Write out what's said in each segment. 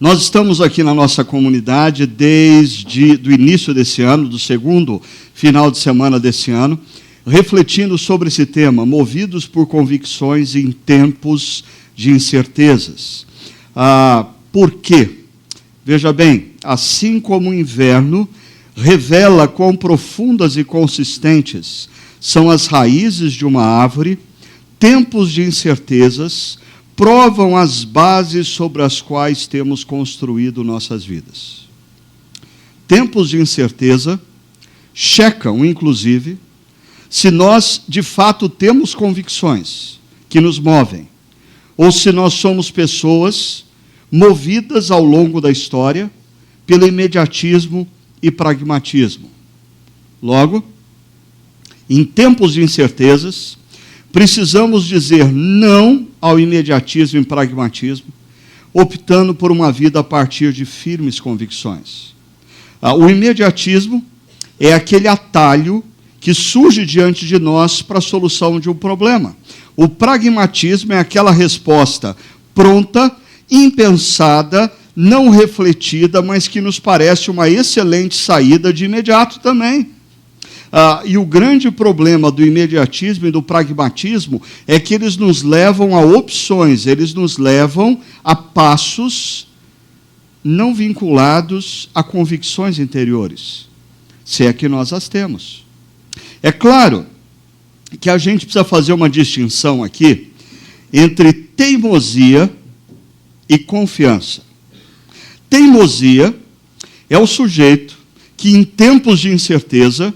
Nós estamos aqui na nossa comunidade desde o início desse ano, do segundo final de semana desse ano, refletindo sobre esse tema, movidos por convicções em tempos de incertezas. Por quê? Veja bem, assim como o inverno revela quão profundas e consistentes são as raízes de uma árvore, tempos de incertezas provam as bases sobre as quais temos construído nossas vidas. Tempos de incerteza checam, inclusive, se nós, de fato, temos convicções que nos movem, ou se nós somos pessoas movidas ao longo da história pelo imediatismo e pragmatismo. Logo, em tempos de incertezas, precisamos dizer não ao imediatismo e pragmatismo, optando por uma vida a partir de firmes convicções. O imediatismo é aquele atalho que surge diante de nós para a solução de um problema. O pragmatismo é aquela resposta pronta, impensada, não refletida, mas que nos parece uma excelente saída de imediato também. E o grande problema do imediatismo e do pragmatismo é que eles nos levam a opções, eles nos levam a passos não vinculados a convicções interiores, se é que nós as temos. É claro que a gente precisa fazer uma distinção aqui entre teimosia e confiança. Teimosia é o sujeito que, em tempos de incerteza,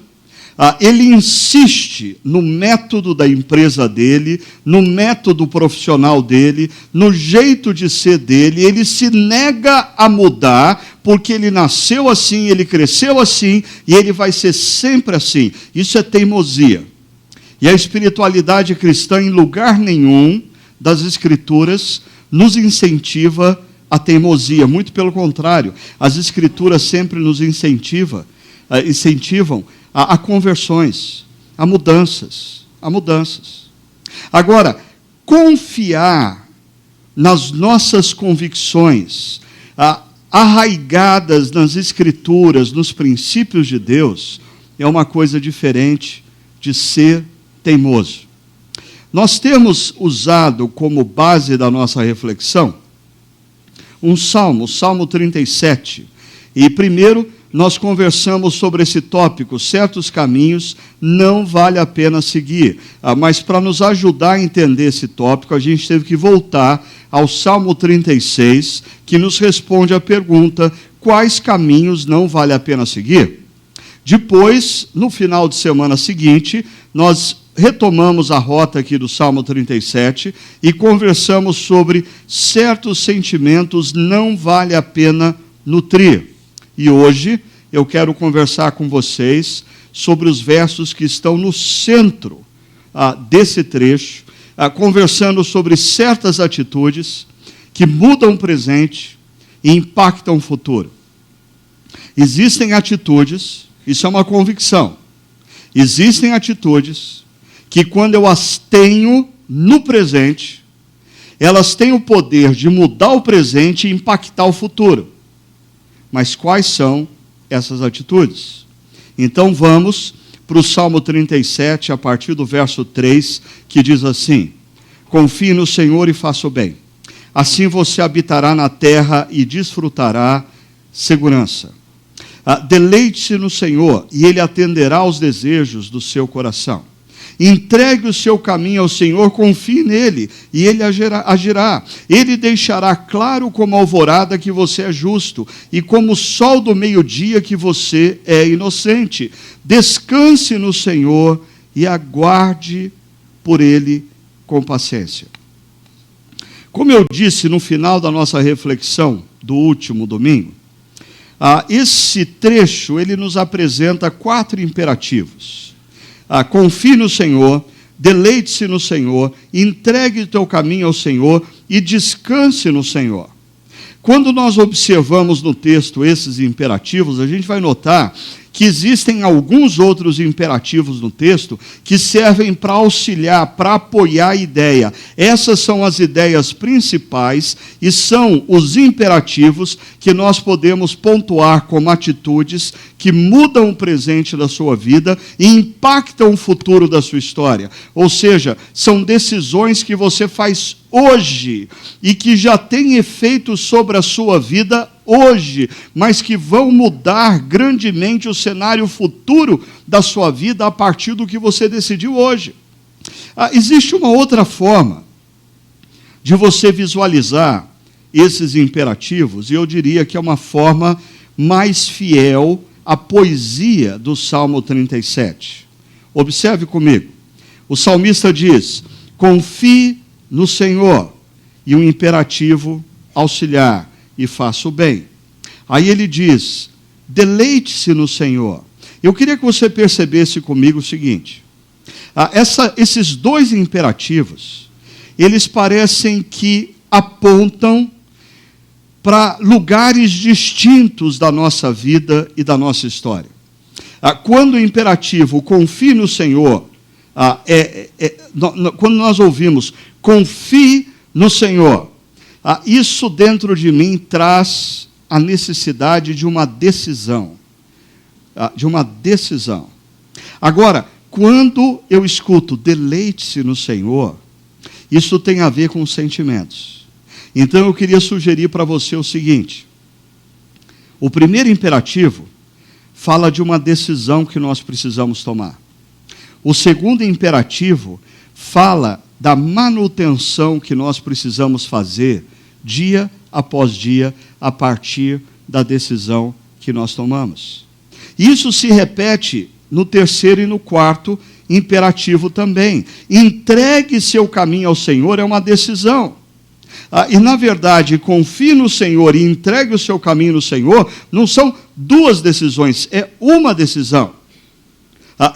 ele insiste no método da empresa dele, no método profissional dele, no jeito de ser dele, ele se nega a mudar, porque ele nasceu assim, ele cresceu assim, e ele vai ser sempre assim. Isso é teimosia. E a espiritualidade cristã, em lugar nenhum das Escrituras, nos incentiva a teimosia. Muito pelo contrário, as Escrituras sempre nos incentivam a conversões, a mudanças. Agora, confiar nas nossas convicções, arraigadas nas Escrituras, nos princípios de Deus, é uma coisa diferente de ser teimoso. Nós temos usado como base da nossa reflexão um salmo, o Salmo 37, e primeiro nós conversamos sobre esse tópico, certos caminhos não vale a pena seguir. Mas para nos ajudar a entender esse tópico, a gente teve que voltar ao Salmo 36, que nos responde a pergunta, quais caminhos não vale a pena seguir? Depois, no final de semana seguinte, nós retomamos a rota aqui do Salmo 37 e conversamos sobre certos sentimentos não vale a pena nutrir. E hoje eu quero conversar com vocês sobre os versos que estão no centro desse trecho, conversando sobre certas atitudes que mudam o presente e impactam o futuro. Existem atitudes, isso é uma convicção, existem atitudes que quando eu as tenho no presente, elas têm o poder de mudar o presente e impactar o futuro. Mas quais são essas atitudes? Então vamos para o Salmo 37, a partir do verso 3, que diz assim: confie no Senhor e faça o bem. Assim você habitará na terra e desfrutará segurança. Deleite-se no Senhor e Ele atenderá aos desejos do seu coração. Entregue o seu caminho ao Senhor, confie nele, e Ele agirá. Ele deixará claro como a alvorada que você é justo, e como o sol do meio-dia que você é inocente. Descanse no Senhor e aguarde por Ele com paciência. Como eu disse no final da nossa reflexão do último domingo, esse trecho ele nos apresenta 4 imperativos. Confie no Senhor, deleite-se no Senhor, entregue o teu caminho ao Senhor e descanse no Senhor. Quando nós observamos no texto esses imperativos, a gente vai notar que existem alguns outros imperativos no texto que servem para auxiliar, para apoiar a ideia. Essas são as ideias principais e são os imperativos que nós podemos pontuar como atitudes que mudam o presente da sua vida e impactam o futuro da sua história. Ou seja, são decisões que você faz hoje e que já têm efeito sobre a sua vida hoje, mas que vão mudar grandemente o cenário futuro da sua vida a partir do que você decidiu hoje. Existe uma outra forma de você visualizar esses imperativos, e eu diria que é uma forma mais fiel à poesia do Salmo 37. Observe comigo. O salmista diz: confie no Senhor, e um imperativo auxiliar, e faça o bem. Aí ele diz: deleite-se no Senhor. Eu queria que você percebesse comigo o seguinte: esses dois imperativos, eles parecem que apontam para lugares distintos da nossa vida e da nossa história. Quando o imperativo confie no Senhor, quando nós ouvimos confie no Senhor, isso dentro de mim traz a necessidade de uma decisão. Agora, quando eu escuto deleite-se no Senhor, isso tem a ver com sentimentos. Então eu queria sugerir para você o seguinte: o primeiro imperativo fala de uma decisão que nós precisamos tomar. O segundo imperativo fala da manutenção que nós precisamos fazer dia após dia a partir da decisão que nós tomamos. Isso se repete no terceiro e no quarto imperativo também. Entregue seu caminho ao Senhor é uma decisão. E, na verdade, confie no Senhor e entregue o seu caminho no Senhor não são duas decisões, é uma decisão.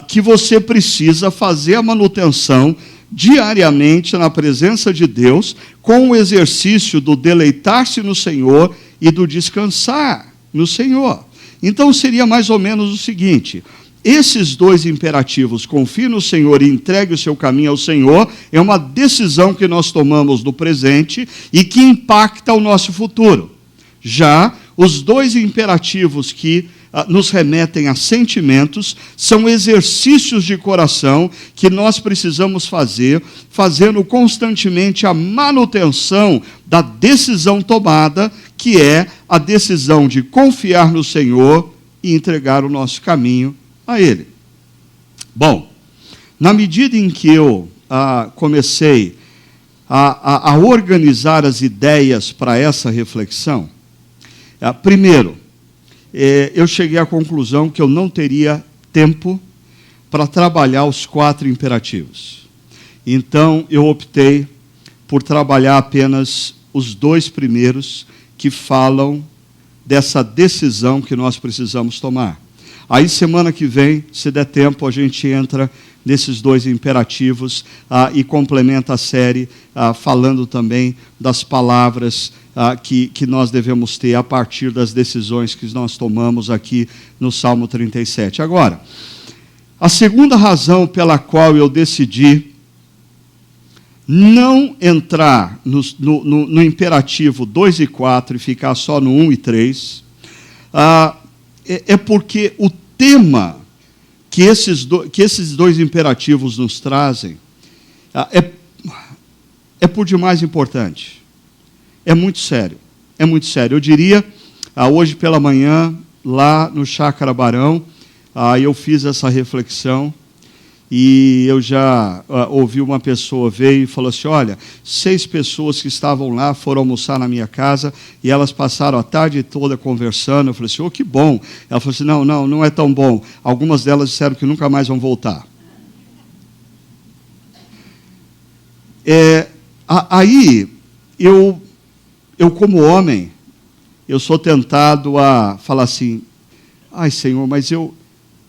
Que você precisa fazer a manutenção diariamente na presença de Deus, com o exercício do deleitar-se no Senhor e do descansar no Senhor. Então, seria mais ou menos o seguinte: esses dois imperativos, confie no Senhor e entregue o seu caminho ao Senhor, é uma decisão que nós tomamos no presente e que impacta o nosso futuro. Já os dois imperativos que nos remetem a sentimentos são exercícios de coração que nós precisamos fazer, fazendo constantemente a manutenção da decisão tomada, que é a decisão de confiar no Senhor e entregar o nosso caminho a Ele. Bom, na medida em que eu comecei a organizar as ideias para essa reflexão, primeiro, eu cheguei à conclusão que eu não teria tempo para trabalhar os 4 imperativos. Então, eu optei por trabalhar apenas os 2 primeiros, que falam dessa decisão que nós precisamos tomar. Aí, semana que vem, se der tempo, a gente entra nesses 2 imperativos e complementa a série falando também das palavras que nós devemos ter a partir das decisões que nós tomamos aqui no Salmo 37. Agora, a segunda razão pela qual eu decidi não entrar no imperativo 2 e 4 e ficar só no 1 e 3, é porque o tema que esses 2 imperativos nos trazem é por demais importante. É muito sério. É muito sério. Eu diria, hoje pela manhã, lá no Chácara Barão, eu fiz essa reflexão e eu já ouvi uma pessoa veio e falou assim: olha, 6 pessoas que estavam lá foram almoçar na minha casa e elas passaram a tarde toda conversando. Eu falei assim: que bom. Ela falou assim: não é tão bom. Algumas delas disseram que nunca mais vão voltar. Aí, eu como homem, eu sou tentado a falar assim: ai, Senhor, mas eu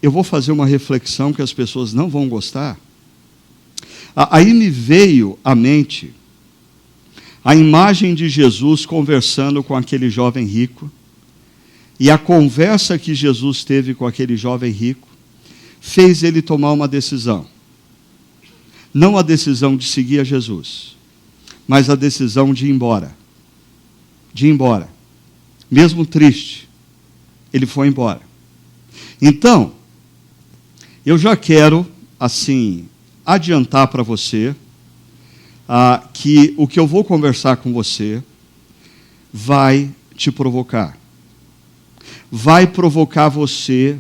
vou fazer uma reflexão que as pessoas não vão gostar. Aí me veio à mente a imagem de Jesus conversando com aquele jovem rico, E a conversa que Jesus teve com aquele jovem rico fez ele tomar uma decisão. Não a decisão de seguir a Jesus, mas a decisão de ir embora. De ir embora. Mesmo triste, ele foi embora. Então, eu já quero, assim, adiantar para você que o que eu vou conversar com você vai te provocar. Vai provocar você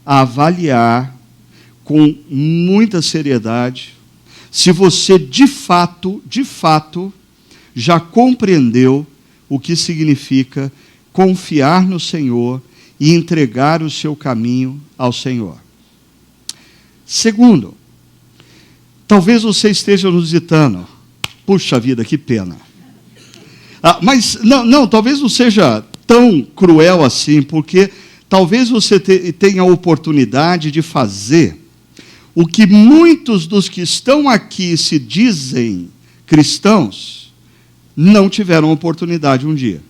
a avaliar com muita seriedade se você de fato, já compreendeu o que significa confiar no Senhor e entregar o seu caminho ao Senhor. Segundo, talvez você esteja nos visitando. Puxa vida, que pena. Mas talvez não seja tão cruel assim, porque talvez você tenha a oportunidade de fazer o que muitos dos que estão aqui se dizem cristãos não tiveram oportunidade um dia.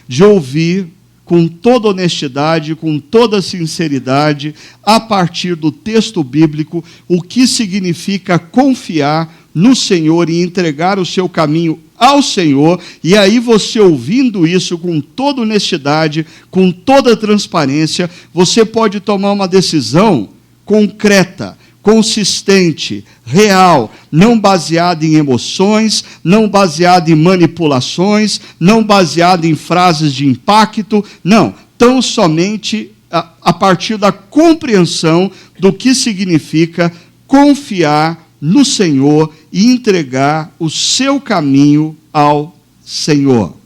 De ouvir com toda honestidade, com toda sinceridade, a partir do texto bíblico, o que significa confiar no Senhor e entregar o seu caminho ao Senhor, e aí você ouvindo isso com toda honestidade, com toda transparência, você pode tomar uma decisão concreta, consistente, real, não baseada em emoções, não baseada em manipulações, não baseada em frases de impacto, não, tão somente a partir da compreensão do que significa confiar no Senhor e entregar o seu caminho ao Senhor.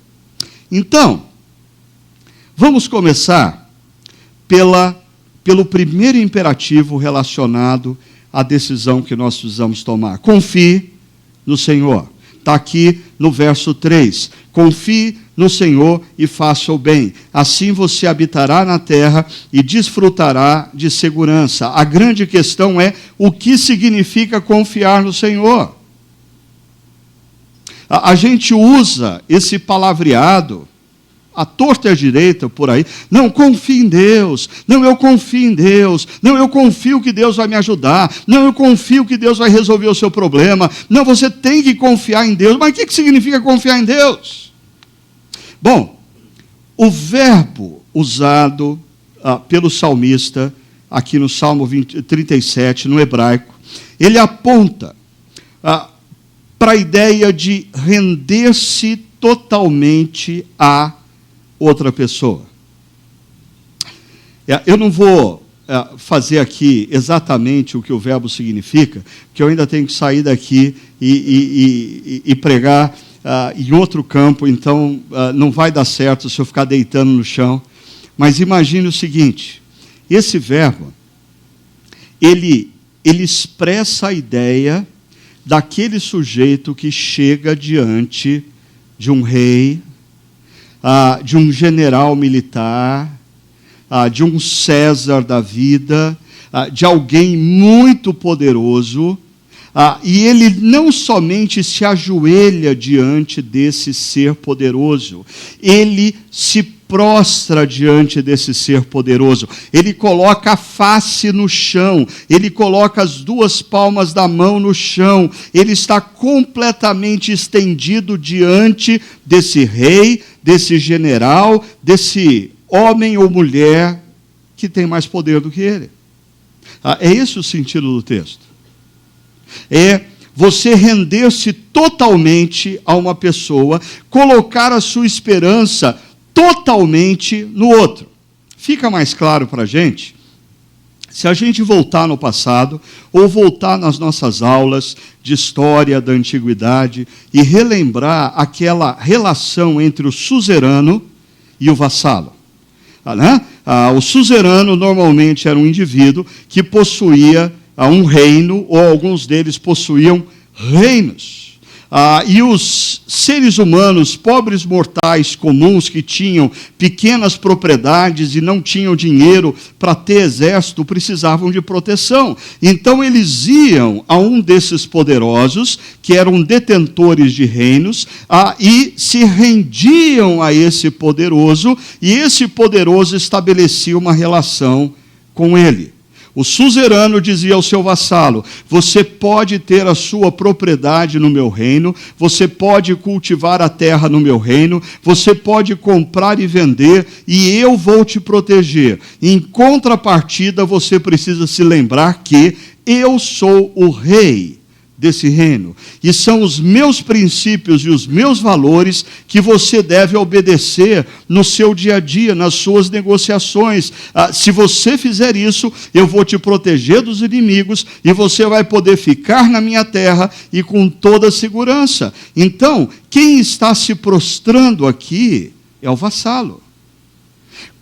Então, vamos começar pelo primeiro imperativo relacionado à decisão que nós precisamos tomar. Confie no Senhor. Está aqui no verso 3. Confie no Senhor e faça o bem. Assim você habitará na terra e desfrutará de segurança. A grande questão é o que significa confiar no Senhor. A gente usa esse palavreado à torta e à direita por aí. Não, confie em Deus. Não, eu confio em Deus. Não, eu confio que Deus vai me ajudar. Não, eu confio que Deus vai resolver o seu problema. Não, você tem que confiar em Deus. Mas o que significa confiar em Deus? Bom, o verbo usado pelo salmista, aqui no Salmo 37, no hebraico, ele aponta para a ideia de render-se totalmente a outra pessoa. Eu não vou fazer aqui exatamente o que o verbo significa, porque eu ainda tenho que sair daqui e pregar em outro campo, então não vai dar certo se eu ficar deitando no chão. Mas imagine o seguinte, esse verbo, ele expressa a ideia daquele sujeito que chega diante de um rei, de um general militar, de um César da vida, de alguém muito poderoso, e ele não somente se ajoelha diante desse ser poderoso, ele se prostra diante desse ser poderoso, ele coloca a face no chão, ele coloca as duas palmas da mão no chão, ele está completamente estendido diante desse rei, desse general, desse homem ou mulher que tem mais poder do que ele. É esse o sentido do texto. É você render-se totalmente a uma pessoa, colocar a sua esperança totalmente no outro. Fica mais claro para a gente, se a gente voltar no passado, ou voltar nas nossas aulas de história da antiguidade, e relembrar aquela relação entre o suzerano e o vassalo. O suzerano normalmente era um indivíduo que possuía um reino, ou alguns deles possuíam reinos. e os seres humanos, pobres mortais comuns, que tinham pequenas propriedades e não tinham dinheiro para ter exército, precisavam de proteção. Então eles iam a um desses poderosos, que eram detentores de reinos, e se rendiam a esse poderoso, e esse poderoso estabelecia uma relação com ele. O suzerano dizia ao seu vassalo: você pode ter a sua propriedade no meu reino, você pode cultivar a terra no meu reino, você pode comprar e vender, e eu vou te proteger. Em contrapartida, você precisa se lembrar que eu sou o rei desse reino, e são os meus princípios e os meus valores que você deve obedecer no seu dia a dia, nas suas negociações. Se você fizer isso, eu vou te proteger dos inimigos, e você vai poder ficar na minha terra e com toda segurança. Então, quem está se prostrando aqui é o vassalo.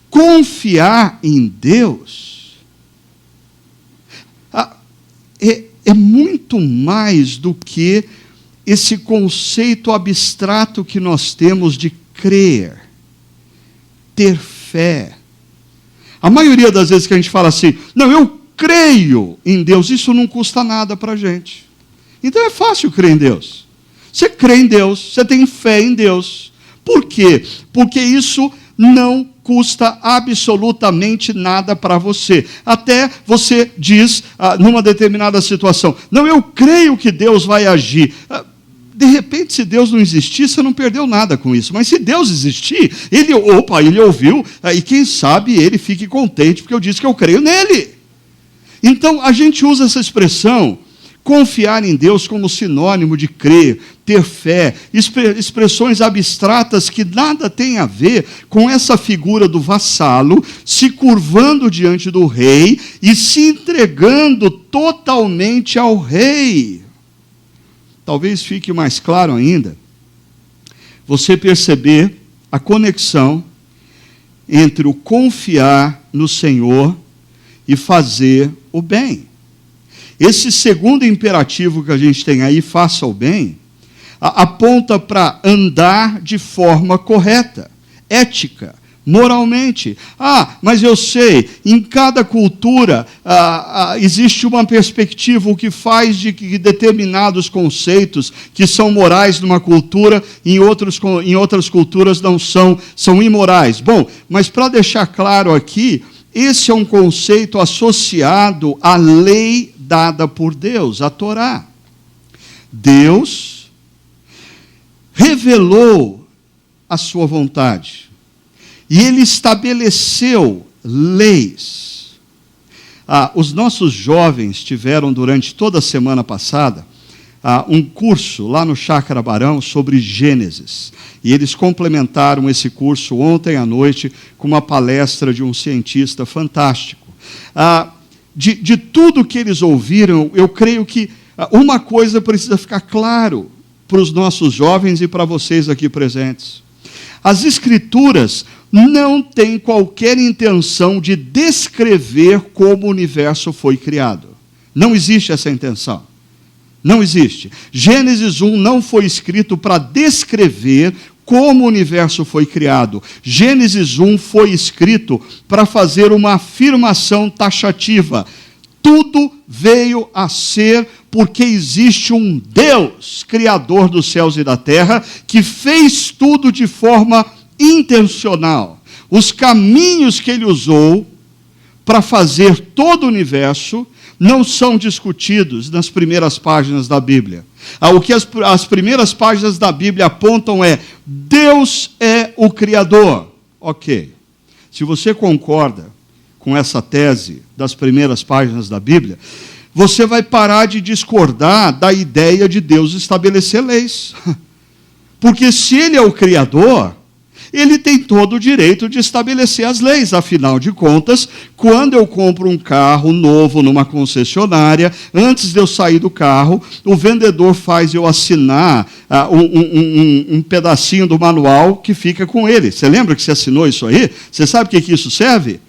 Confiar em Deus é muito mais do que esse conceito abstrato que nós temos de crer, ter fé. A maioria das vezes que a gente fala assim, não, eu creio em Deus, isso não custa nada para a gente. Então é fácil crer em Deus. Você crê em Deus, você tem fé em Deus. Por quê? Porque isso não custa absolutamente nada para você. Até você diz, numa determinada situação, não, eu creio que Deus vai agir. De repente, se Deus não existir, você não perdeu nada com isso. Mas se Deus existir, ele ouviu, e quem sabe ele fique contente, porque eu disse que eu creio nele. Então, a gente usa essa expressão, confiar em Deus, como sinônimo de crer, ter fé, expressões abstratas que nada têm a ver com essa figura do vassalo se curvando diante do rei e se entregando totalmente ao rei. Talvez fique mais claro ainda você perceber a conexão entre o confiar no Senhor e fazer o bem. Esse segundo imperativo que a gente tem aí, faça o bem, aponta para andar de forma correta, ética, moralmente. Mas eu sei, em cada cultura existe uma perspectiva, o que faz de que determinados conceitos que são morais numa cultura, em outras culturas não são imorais. Bom, mas para deixar claro aqui, esse é um conceito associado à lei dada por Deus, a Torá. Deus revelou a sua vontade e ele estabeleceu leis. Os nossos jovens tiveram durante toda a semana passada um curso lá no Chácara Barão sobre Gênesis. E eles complementaram esse curso ontem à noite com uma palestra de um cientista fantástico. De tudo que eles ouviram, eu creio que uma coisa precisa ficar claro para os nossos jovens e para vocês aqui presentes. As Escrituras não têm qualquer intenção de descrever como o universo foi criado. Não existe essa intenção. Não existe. Gênesis 1 não foi escrito para descrever como o universo foi criado. Gênesis 1 foi escrito para fazer uma afirmação taxativa. Tudo veio a ser porque existe um Deus, Criador dos céus e da terra, que fez tudo de forma intencional. Os caminhos que ele usou para fazer todo o universo não são discutidos nas primeiras páginas da Bíblia. O que as primeiras páginas da Bíblia apontam é: Deus é o Criador. Ok. Se você concorda com essa tese das primeiras páginas da Bíblia, você vai parar de discordar da ideia de Deus estabelecer leis. Porque se ele é o Criador, ele tem todo o direito de estabelecer as leis. Afinal de contas, quando eu compro um carro novo numa concessionária, antes de eu sair do carro, o vendedor faz eu assinar um pedacinho do manual que fica com ele. Você lembra que você assinou isso aí? Você sabe o que isso serve?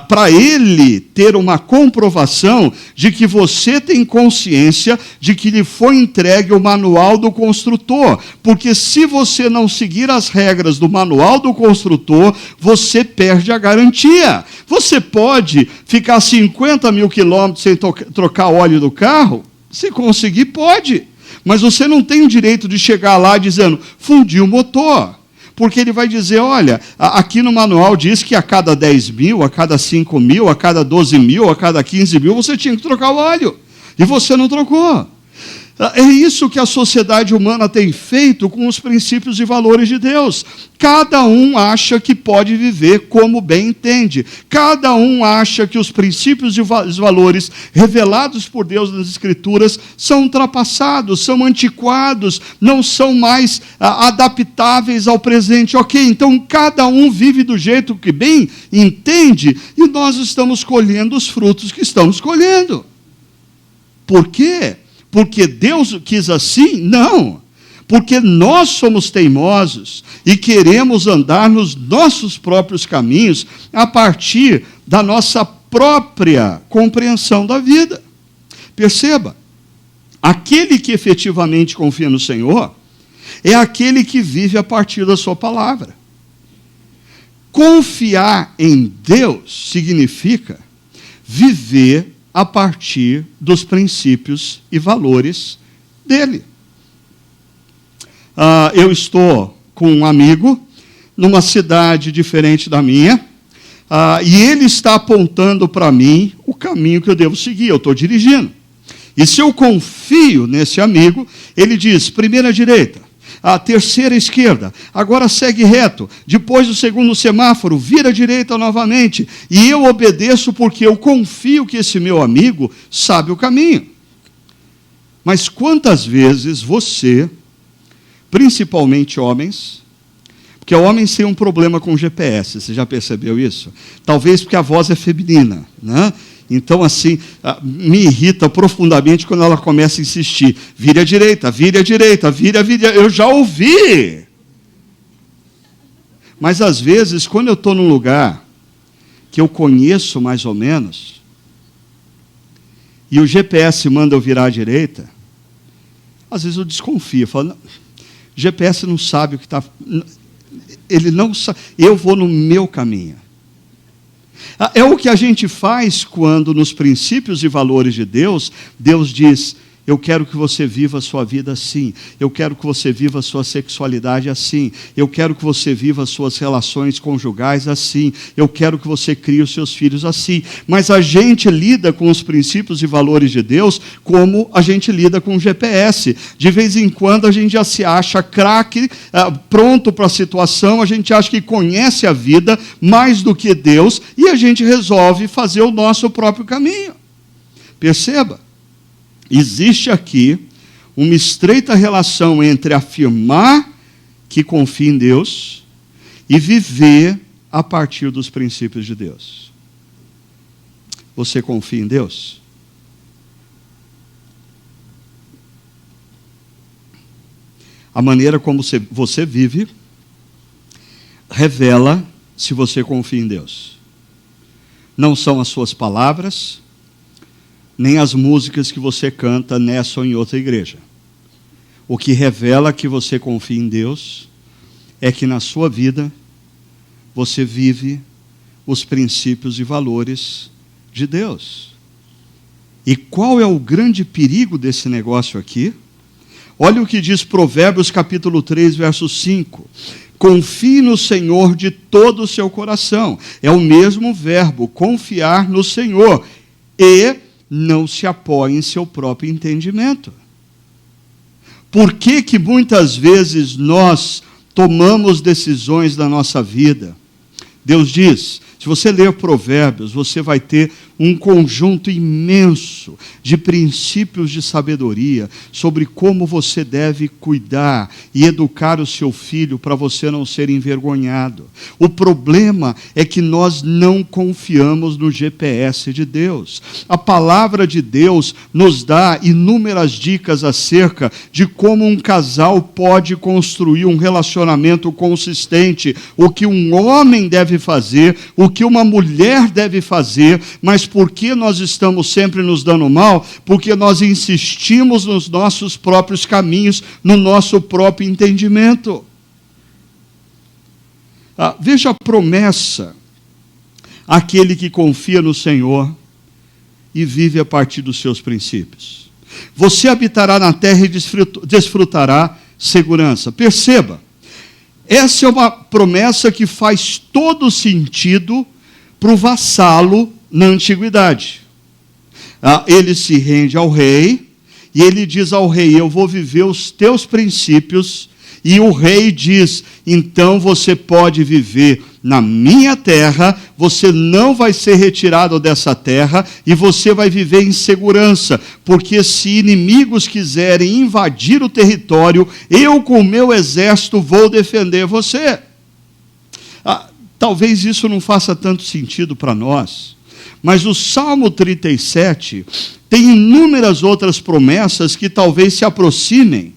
para ele ter uma comprovação de que você tem consciência de que lhe foi entregue o manual do construtor. Porque se você não seguir as regras do manual do construtor, você perde a garantia. Você pode ficar 50 mil quilômetros sem trocar óleo do carro? Se conseguir, pode. Mas você não tem o direito de chegar lá dizendo, fundi o motor. Porque ele vai dizer, olha, aqui no manual diz que a cada 10 mil, a cada 5 mil, a cada 12 mil, a cada 15 mil, você tinha que trocar o óleo. E você não trocou. É isso que a sociedade humana tem feito com os princípios e valores de Deus. Cada um acha que pode viver como bem entende. Cada um acha que os princípios e os valores revelados por Deus nas Escrituras são ultrapassados, são antiquados, não são mais adaptáveis ao presente. Ok, então cada um vive do jeito que bem entende e nós estamos colhendo os frutos que estamos colhendo. Por quê? Porque Deus quis assim? Não. Porque nós somos teimosos e queremos andar nos nossos próprios caminhos a partir da nossa própria compreensão da vida. Perceba, aquele que efetivamente confia no Senhor é aquele que vive a partir da sua palavra. Confiar em Deus significa viver a partir dos princípios e valores dele. Eu estou com um amigo numa cidade diferente da minha, e ele está apontando para mim o caminho que eu devo seguir. Eu estou dirigindo. E se eu confio nesse amigo, ele diz, primeira direita, a terceira esquerda, agora segue reto, depois do segundo semáforo, vira à direita novamente, e eu obedeço porque eu confio que esse meu amigo sabe o caminho. Mas quantas vezes você, principalmente homens, porque homens têm um problema com GPS, você já percebeu isso? Talvez porque a voz é feminina, né? Então, assim, me irrita profundamente quando ela começa a insistir. Vire à direita, vire à direita, vire à direita. Eu já ouvi. Mas, às vezes, quando eu estou num lugar que eu conheço mais ou menos, e o GPS manda eu virar à direita, às vezes eu desconfio. Eu falo, não, o GPS não sabe o que está... Ele não sabe. Eu vou no meu caminho. É o que a gente faz quando, nos princípios e valores de Deus, Deus diz, eu quero que você viva a sua vida assim, eu quero que você viva a sua sexualidade assim, eu quero que você viva as suas relações conjugais assim, eu quero que você crie os seus filhos assim. Mas a gente lida com os princípios e valores de Deus como a gente lida com o GPS. De vez em quando a gente já se acha craque, pronto para a situação, a gente acha que conhece a vida mais do que Deus e a gente resolve fazer o nosso próprio caminho. Perceba. Existe aqui uma estreita relação entre afirmar que confia em Deus e viver a partir dos princípios de Deus. Você confia em Deus? A maneira como você vive revela se você confia em Deus. Não são as suas palavras, nem as músicas que você canta nessa ou em outra igreja. O que revela que você confia em Deus é que na sua vida você vive os princípios e valores de Deus. E qual é o grande perigo desse negócio aqui? Olha o que diz Provérbios capítulo 3, verso 5. Confie no Senhor de todo o seu coração. É o mesmo verbo, confiar no Senhor. E não se apoie em seu próprio entendimento. Por que que muitas vezes nós tomamos decisões da nossa vida? Deus diz, se você ler Provérbios, você vai ter um conjunto imenso de princípios de sabedoria, sobre como você deve cuidar e educar o seu filho para você não ser envergonhado. O problema é que nós não confiamos no GPS de Deus. A palavra de Deus nos dá inúmeras dicas acerca de como um casal pode construir um relacionamento consistente, o que um homem deve fazer, o que uma mulher deve fazer. Mas por que nós estamos sempre nos dando mal? Porque nós insistimos nos nossos próprios caminhos, no nosso próprio entendimento. Veja a promessa: aquele que confia no Senhor e vive a partir dos seus princípios. Você habitará na terra e desfrutará segurança. Perceba, essa é uma promessa que faz todo sentido para o vassalo na antiguidade. Ele se rende ao rei e ele diz ao rei: eu vou viver os teus princípios. E o rei diz: então você pode viver na minha terra, você não vai ser retirado dessa terra e você vai viver em segurança, porque se inimigos quiserem invadir o território, eu com o meu exército vou defender você. Talvez isso não faça tanto sentido para nós, mas o Salmo 37 tem inúmeras outras promessas que talvez se aproximem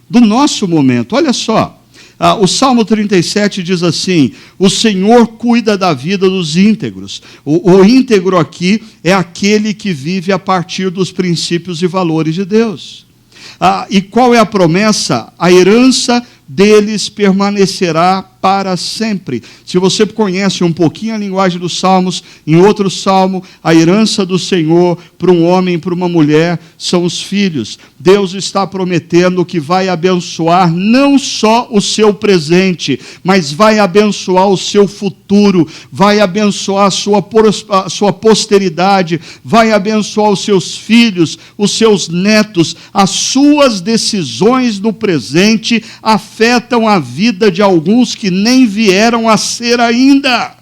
do nosso momento. Olha só, o Salmo 37 diz assim: o Senhor cuida da vida dos íntegros. O íntegro aqui é aquele que vive a partir dos princípios e valores de Deus. E qual é a promessa? A herança deles permanecerá para sempre. Se você conhece um pouquinho a linguagem dos Salmos, em outro Salmo, a herança do Senhor para um homem e para uma mulher são os filhos. Deus está prometendo que vai abençoar não só o seu presente, mas vai abençoar o seu futuro, vai abençoar a sua posteridade, vai abençoar os seus filhos, os seus netos. As suas decisões no presente afetam a vida de alguns que nem vieram a ser ainda.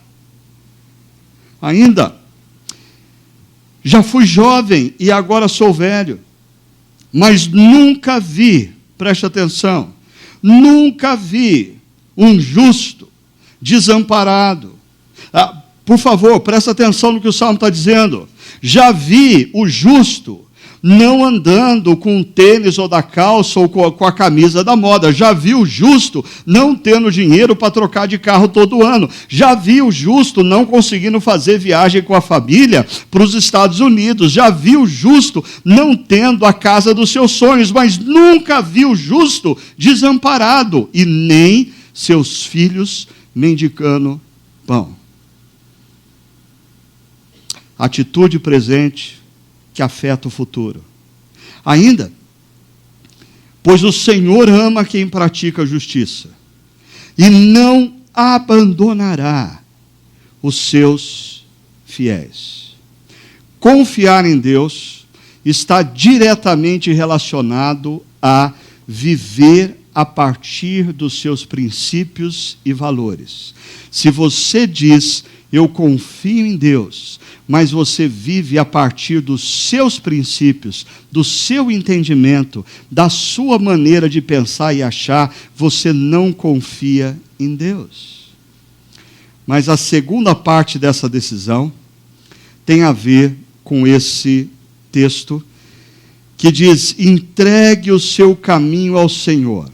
Já fui jovem e agora sou velho, mas nunca vi, preste atenção, nunca vi um justo desamparado. Por favor, presta atenção no que o Salmo está dizendo. Já vi o justo não andando com o tênis ou da calça ou com a camisa da moda. Já vi o justo não tendo dinheiro para trocar de carro todo ano. Já vi o justo não conseguindo fazer viagem com a família para os Estados Unidos. Já vi o justo não tendo a casa dos seus sonhos, mas nunca vi o justo desamparado e nem seus filhos mendicando pão. Atitude presente que afeta o futuro. Ainda, pois o Senhor ama quem pratica a justiça e não abandonará os seus fiéis. Confiar em Deus está diretamente relacionado a viver a partir dos seus princípios e valores. Se você diz: eu confio em Deus, mas você vive a partir dos seus princípios, do seu entendimento, da sua maneira de pensar e achar, você não confia em Deus. Mas a segunda parte dessa decisão tem a ver com esse texto que diz: entregue o seu caminho ao Senhor,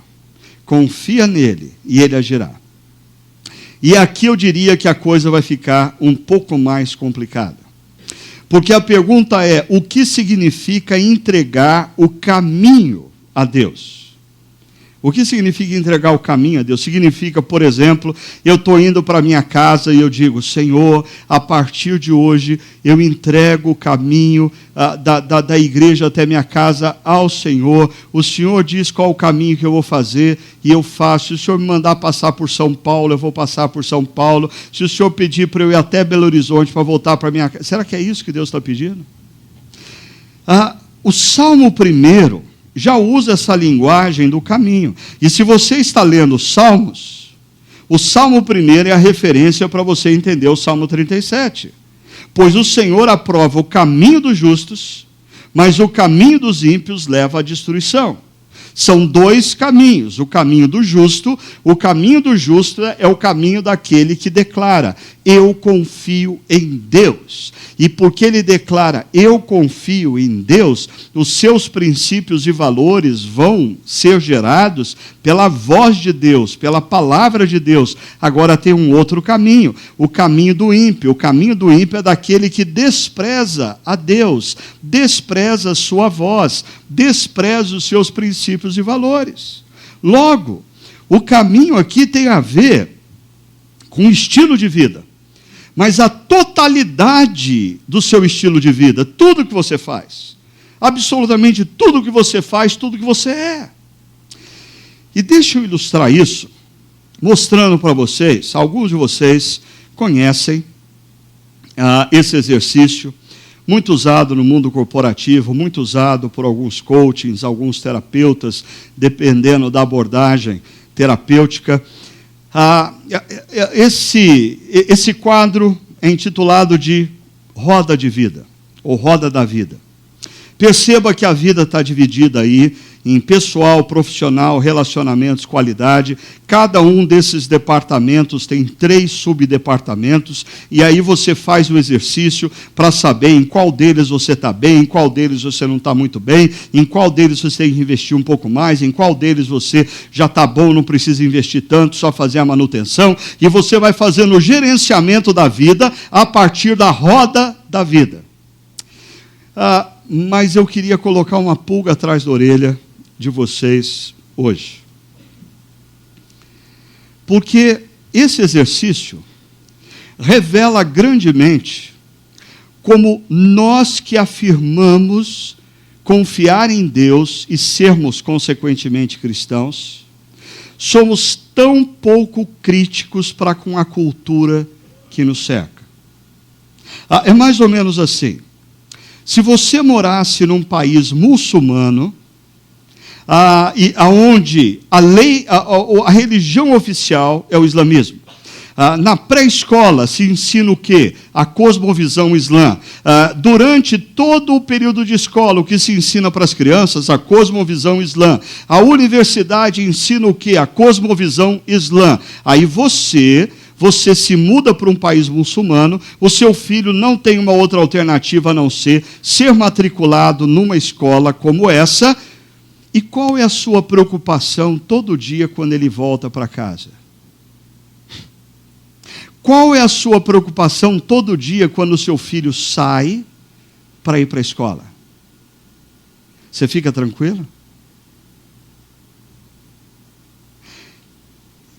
confia nele e ele agirá. E aqui eu diria que a coisa vai ficar um pouco mais complicada. Porque a pergunta é: o que significa entregar o caminho a Deus? O que significa entregar o caminho a Deus? Significa, por exemplo, eu estou indo para a minha casa e eu digo: Senhor, a partir de hoje eu entrego o caminho da igreja até minha casa ao Senhor. O Senhor diz qual o caminho que eu vou fazer e eu faço. Se o Senhor me mandar passar por São Paulo, eu vou passar por São Paulo. Se o Senhor pedir para eu ir até Belo Horizonte para voltar para a minha casa, será que é isso que Deus está pedindo? O Salmo 1 já usa essa linguagem do caminho. E se você está lendo os Salmos, o Salmo 1 é a referência para você entender o Salmo 37. Pois o Senhor aprova o caminho dos justos, mas o caminho dos ímpios leva à destruição. São dois caminhos, o caminho do justo é o caminho daquele que declara, eu confio em Deus. E porque ele declara, eu confio em Deus, os seus princípios e valores vão ser gerados pela voz de Deus, pela palavra de Deus. Agora tem um outro caminho, o caminho do ímpio. O caminho do ímpio é daquele que despreza a Deus, despreza a sua voz, despreza os seus princípios e valores. Logo, o caminho aqui tem a ver com estilo de vida, mas a totalidade do seu estilo de vida, tudo que você faz, absolutamente tudo que você faz, tudo que você é. E deixa eu ilustrar isso, mostrando para vocês, alguns de vocês conhecem esse exercício, muito usado no mundo corporativo, muito usado por alguns coachings, alguns terapeutas, dependendo da abordagem terapêutica. Esse quadro é intitulado de Roda de Vida, ou Roda da Vida. Perceba que a vida está dividida aí em pessoal, profissional, relacionamentos, qualidade. Cada um desses departamentos tem 3 subdepartamentos, e aí você faz o exercício para saber em qual deles você está bem, em qual deles você não está muito bem, em qual deles você tem que investir um pouco mais, em qual deles você já está bom, não precisa investir tanto, só fazer a manutenção, e você vai fazendo o gerenciamento da vida a partir da roda da vida. Mas eu queria colocar uma pulga atrás da orelha de vocês hoje. Porque esse exercício revela grandemente como nós que afirmamos confiar em Deus e sermos, consequentemente, cristãos, somos tão pouco críticos para com a cultura que nos cerca. É mais ou menos assim. Se você morasse num país muçulmano, onde a religião oficial é o islamismo, na pré-escola se ensina o quê? A cosmovisão islã. Durante todo o período de escola, o que se ensina para as crianças? A cosmovisão islã. A universidade ensina o quê? A cosmovisão islã. Aí você se muda para um país muçulmano, o seu filho não tem uma outra alternativa a não ser matriculado numa escola como essa. E qual é a sua preocupação todo dia quando ele volta para casa? Qual é a sua preocupação todo dia quando o seu filho sai para ir para a escola? Você fica tranquilo?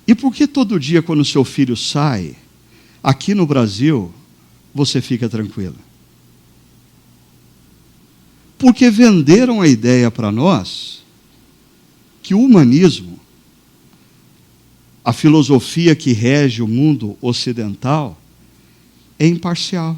E por que todo dia quando o seu filho sai, aqui no Brasil, você fica tranquilo? Porque venderam a ideia para nós que o humanismo, a filosofia que rege o mundo ocidental, é imparcial.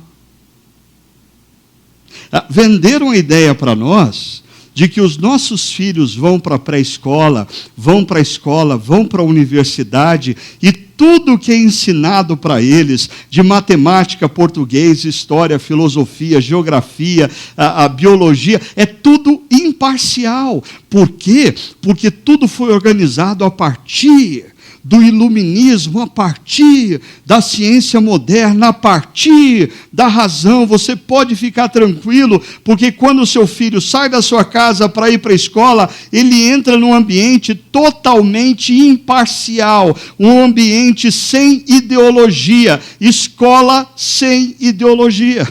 Venderam a ideia para nós de que os nossos filhos vão para a pré-escola, vão para a escola, vão para a universidade, e tudo que é ensinado para eles, de matemática, português, história, filosofia, geografia, a biologia, é tudo imparcial. Por quê? Porque tudo foi organizado a partir do iluminismo, a partir da ciência moderna, a partir da razão. Você pode ficar tranquilo, porque quando o seu filho sai da sua casa para ir para a escola, ele entra num ambiente totalmente imparcial, um ambiente sem ideologia, escola sem ideologia.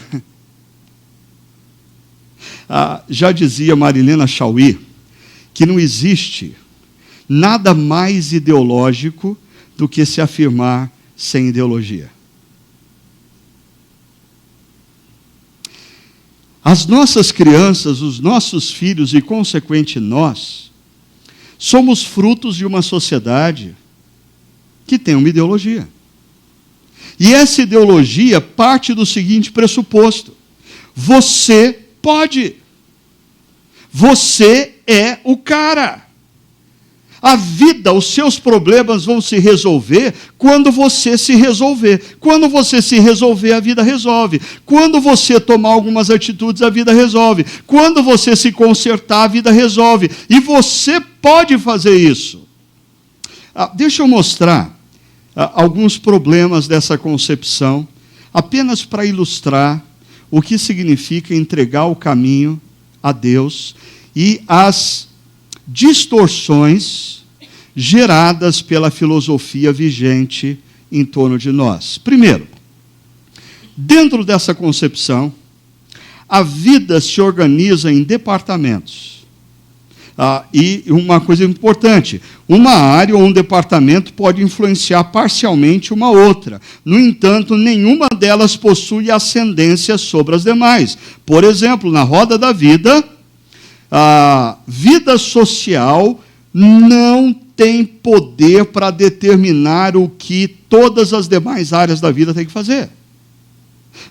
Já dizia Marilena Chauí que não existe nada mais ideológico do que se afirmar sem ideologia. As nossas crianças, os nossos filhos e, consequente, nós, somos frutos de uma sociedade que tem uma ideologia. E essa ideologia parte do seguinte pressuposto: você pode. Você é o cara. A vida, os seus problemas vão se resolver quando você se resolver. Quando você se resolver, a vida resolve. Quando você tomar algumas atitudes, a vida resolve. Quando você se consertar, a vida resolve. E você pode fazer isso. Deixa eu mostrar alguns problemas dessa concepção, apenas para ilustrar o que significa entregar o caminho a Deus e as distorções geradas pela filosofia vigente em torno de nós. Primeiro, dentro dessa concepção, a vida se organiza em departamentos. E uma coisa importante, uma área ou um departamento pode influenciar parcialmente uma outra. No entanto, nenhuma delas possui ascendência sobre as demais. Por exemplo, na roda da vida, a vida social não tem poder para determinar o que todas as demais áreas da vida têm que fazer.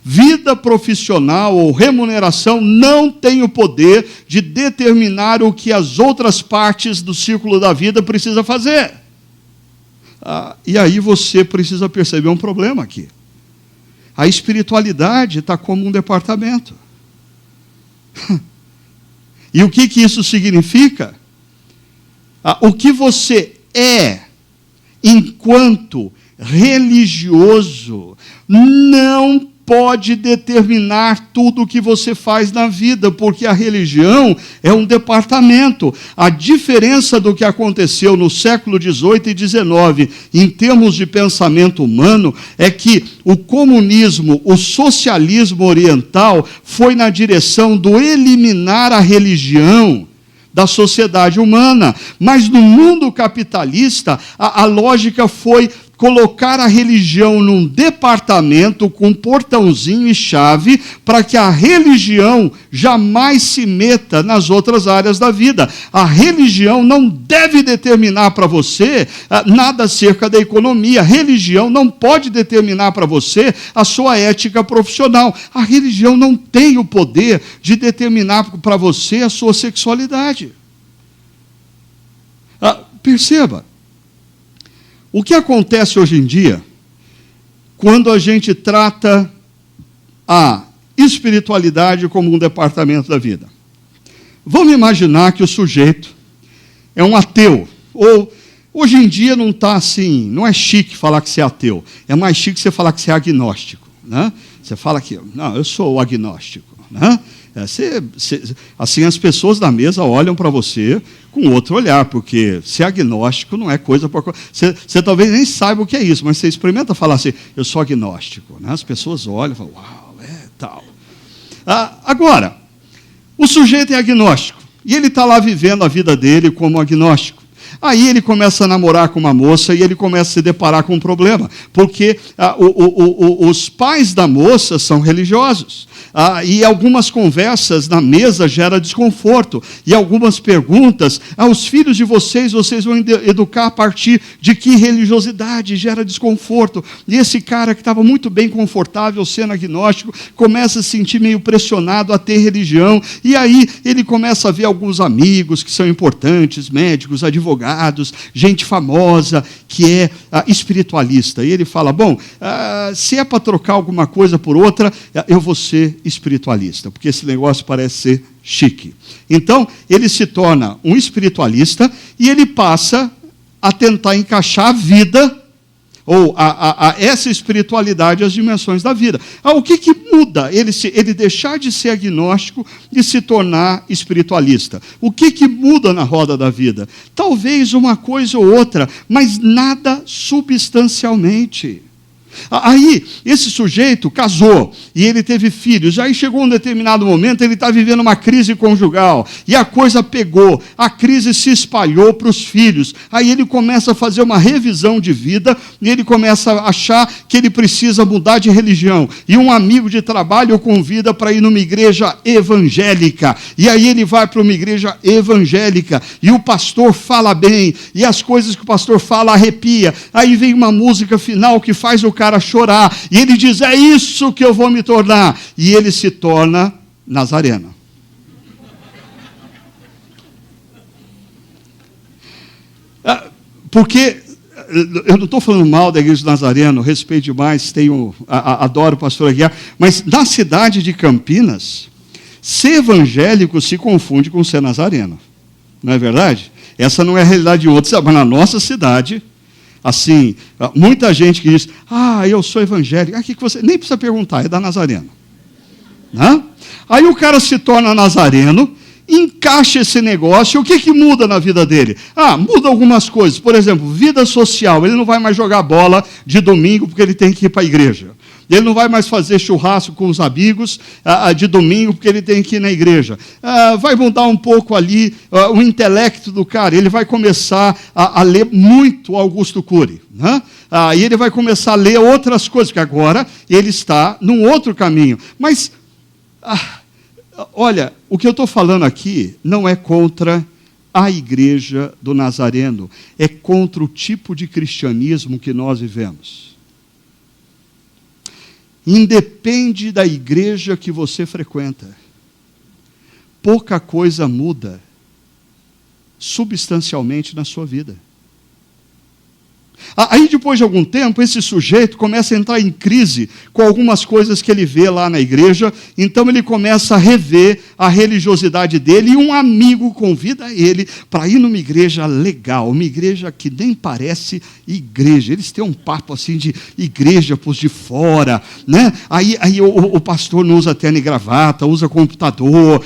Vida profissional ou remuneração não tem o poder de determinar o que as outras partes do círculo da vida precisam fazer. E aí você precisa perceber um problema aqui. A espiritualidade está como um departamento. E o que isso significa? O que você é enquanto religioso não pode determinar tudo o que você faz na vida, porque a religião é um departamento. A diferença do que aconteceu no século XVIII e XIX, em termos de pensamento humano, é que o comunismo, o socialismo oriental, foi na direção do eliminar a religião da sociedade humana. Mas no mundo capitalista, a lógica foi colocar a religião num departamento com portãozinho e chave para que a religião jamais se meta nas outras áreas da vida. A religião não deve determinar para você nada acerca da economia. A religião não pode determinar para você a sua ética profissional. A religião não tem o poder de determinar para você a sua sexualidade. Perceba. O que acontece hoje em dia, quando a gente trata a espiritualidade como um departamento da vida? Vamos imaginar que o sujeito é um ateu, ou hoje em dia não está assim, não é chique falar que você é ateu, é mais chique você falar que você é agnóstico, né? Você fala que, não, eu sou o agnóstico, né? Assim, as pessoas da mesa olham para você com outro olhar, porque ser agnóstico não é coisa para... Você talvez nem saiba o que é isso, mas você experimenta falar assim, eu sou agnóstico, né? As pessoas olham e falam, uau, tal. Agora, o sujeito é agnóstico, e ele está lá vivendo a vida dele como agnóstico. Aí ele começa a namorar com uma moça e ele começa a se deparar com um problema, porque os pais da moça são religiosos. E algumas conversas na mesa geram desconforto. E algumas perguntas, os filhos de vocês vão educar a partir de que religiosidade? Gera desconforto. E esse cara que estava muito bem confortável sendo agnóstico, começa a se sentir meio pressionado a ter religião. E aí ele começa a ver alguns amigos que são importantes, médicos, advogados, gente famosa, que é espiritualista. E ele fala, bom, se é para trocar alguma coisa por outra, eu vou ser espiritualista, porque esse negócio parece ser chique. Então, ele se torna um espiritualista e ele passa a tentar encaixar a vida, ou essa espiritualidade às dimensões da vida. O que muda ele deixar de ser agnóstico e se tornar espiritualista? O que muda na roda da vida? Talvez uma coisa ou outra, mas nada substancialmente. Aí, esse sujeito casou e ele teve filhos. Aí chegou um determinado momento, ele está vivendo uma crise conjugal. E a coisa pegou, a crise se espalhou para os filhos. Aí ele começa a fazer uma revisão de vida e ele começa a achar que ele precisa mudar de religião. E um amigo de trabalho o convida para ir numa igreja evangélica. E aí ele vai para uma igreja evangélica e o pastor fala bem. E as coisas que o pastor fala arrepia. Aí vem uma música final que faz o cara chorar, e ele diz, é isso que eu vou me tornar, e ele se torna nazareno. Porque eu não estou falando mal da Igreja do Nazareno, respeito demais, adoro o pastor Aguiar, mas na cidade de Campinas, ser evangélico se confunde com ser nazareno. Não é verdade? Essa não é a realidade de outros, mas na nossa cidade, assim, muita gente que diz, eu sou evangélico, que você nem precisa perguntar, é da Nazareno. Né? Aí o cara se torna nazareno, encaixa esse negócio, o que muda na vida dele? Muda algumas coisas. Por exemplo, vida social. Ele não vai mais jogar bola de domingo porque ele tem que ir para a igreja. Ele não vai mais fazer churrasco com os amigos de domingo porque ele tem que ir na igreja. Vai mudar um pouco ali o intelecto do cara. Ele vai começar a ler muito Augusto Cury. Né? E ele vai começar a ler outras coisas, porque agora ele está num outro caminho. Mas... olha, o que eu estou falando aqui não é contra a Igreja do Nazareno, é contra o tipo de cristianismo que nós vivemos. Independe da igreja que você frequenta, pouca coisa muda substancialmente na sua vida. Aí, depois de algum tempo, esse sujeito começa a entrar em crise com algumas coisas que ele vê lá na igreja, então ele começa a rever a religiosidade dele, e um amigo convida ele para ir numa igreja legal, uma igreja que nem parece igreja. Eles têm um papo assim de igreja por de fora, né? Aí o pastor não usa terno e gravata, usa computador,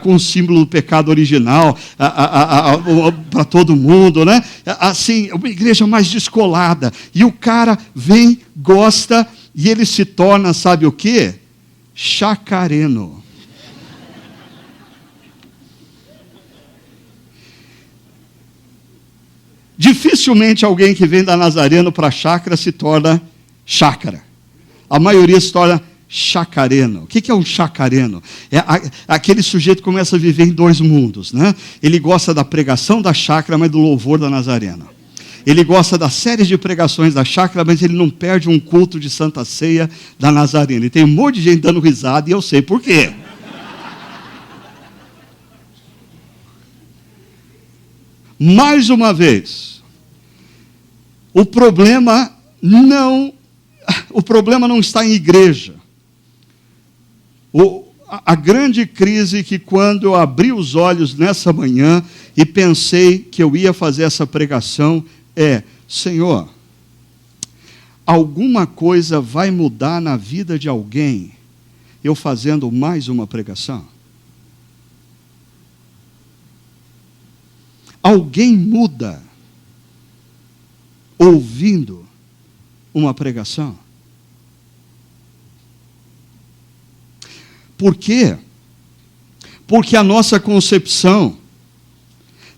com o símbolo do pecado original para todo mundo, né? Assim, uma igreja mais descolada. E o cara vem, gosta, e ele se torna, sabe o quê? Chacareno. Dificilmente alguém que vem da Nazareno para a chácara se torna chácara. A maioria se torna chacareno. O que é um chacareno? Aquele sujeito que começa a viver em dois mundos, né? Ele gosta da pregação da chácara, mas do louvor da Nazareno. Ele gosta das séries de pregações da chácara, mas ele não perde um culto de Santa Ceia da Nazareno. E tem um monte de gente dando risada, e eu sei por quê. Mais uma vez, o problema não está em igreja. A grande crise que quando eu abri os olhos nessa manhã e pensei que eu ia fazer essa pregação Senhor, alguma coisa vai mudar na vida de alguém eu fazendo mais uma pregação? Alguém muda ouvindo uma pregação? Por quê? Porque a nossa concepção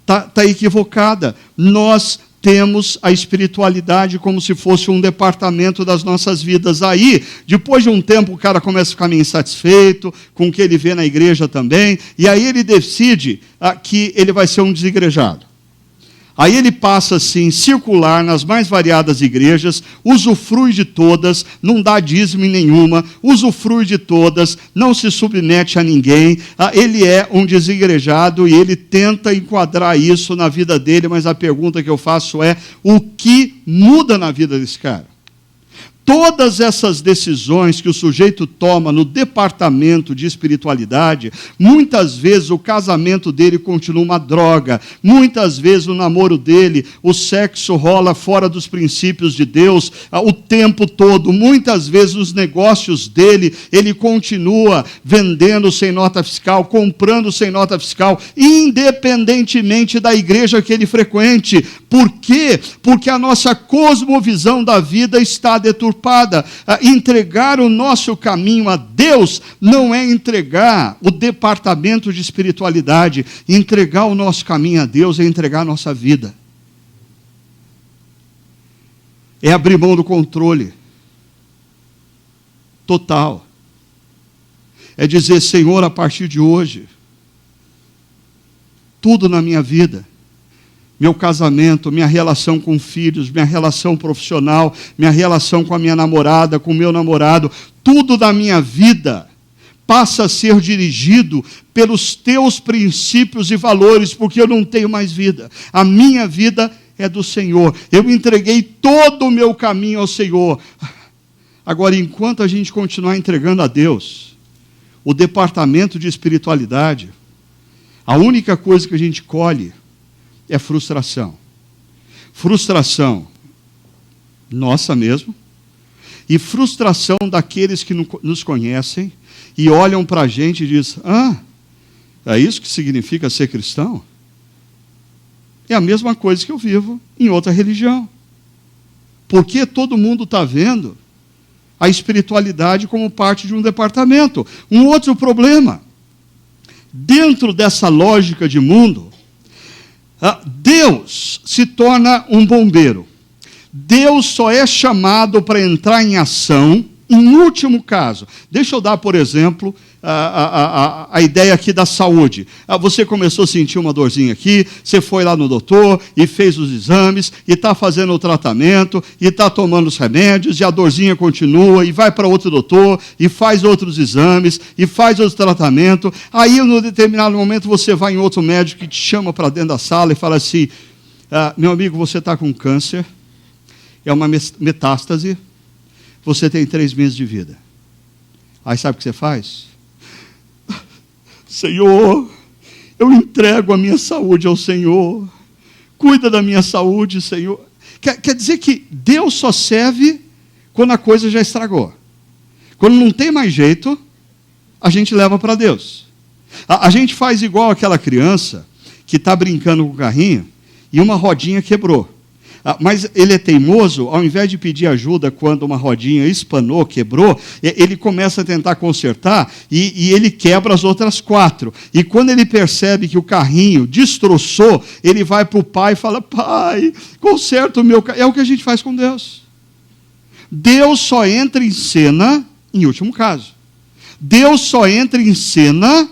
está equivocada. Nós temos a espiritualidade como se fosse um departamento das nossas vidas. Aí, depois de um tempo, o cara começa a ficar meio insatisfeito com o que ele vê na igreja também, e aí ele decide que ele vai ser um desigrejado. Aí ele passa assim, circular nas mais variadas igrejas, usufrui de todas, não dá dízimo em nenhuma, usufrui de todas, não se submete a ninguém, ele é um desigrejado e ele tenta enquadrar isso na vida dele, mas a pergunta que eu faço é, o que muda na vida desse cara? Todas essas decisões que o sujeito toma no departamento de espiritualidade, muitas vezes o casamento dele continua uma droga, muitas vezes o namoro dele, o sexo rola fora dos princípios de Deus o tempo todo, muitas vezes os negócios dele, ele continua vendendo sem nota fiscal, comprando sem nota fiscal, independentemente da igreja que ele frequente. Por quê? Porque a nossa cosmovisão da vida está deturpada. Entregar o nosso caminho a Deus não é entregar o departamento de espiritualidade. Entregar o nosso caminho a Deus é entregar a nossa vida. É abrir mão do controle total. É dizer, Senhor, a partir de hoje, tudo na minha vida, meu casamento, minha relação com filhos, minha relação profissional, minha relação com a minha namorada, com o meu namorado, tudo da minha vida passa a ser dirigido pelos teus princípios e valores, porque eu não tenho mais vida. A minha vida é do Senhor. Eu entreguei todo o meu caminho ao Senhor. Agora, enquanto a gente continuar entregando a Deus o departamento de espiritualidade, a única coisa que a gente colhe é frustração. Frustração nossa mesmo, e frustração daqueles que nos conhecem e olham para a gente e dizem: é isso que significa ser cristão? É a mesma coisa que eu vivo em outra religião. Porque todo mundo está vendo a espiritualidade como parte de um departamento. Um outro problema, dentro dessa lógica de mundo, Deus se torna um bombeiro. Deus só é chamado para entrar em ação em último caso. Deixa eu dar, por exemplo, a ideia aqui da saúde. Você começou a sentir uma dorzinha aqui, você foi lá no doutor e fez os exames, e está fazendo o tratamento, e está tomando os remédios, e a dorzinha continua, e vai para outro doutor, e faz outros exames, e faz outro tratamento. Aí, num determinado momento, você vai em outro médico que te chama para dentro da sala e fala assim: meu amigo, você está com câncer, é uma metástase, você tem 3 meses de vida. Aí sabe o que você faz? Senhor, eu entrego a minha saúde ao Senhor. Cuida da minha saúde, Senhor. Quer dizer que Deus só serve quando a coisa já estragou. Quando não tem mais jeito, a gente leva para Deus. A gente faz igual aquela criança que está brincando com o carrinho e uma rodinha quebrou. Mas ele é teimoso, ao invés de pedir ajuda quando uma rodinha espanou, quebrou, ele começa a tentar consertar e ele quebra as outras 4. E quando ele percebe que o carrinho destroçou, ele vai para o pai e fala: pai, conserta o meu carrinho. É o que a gente faz com Deus. Deus só entra em cena em último caso. Deus só entra em cena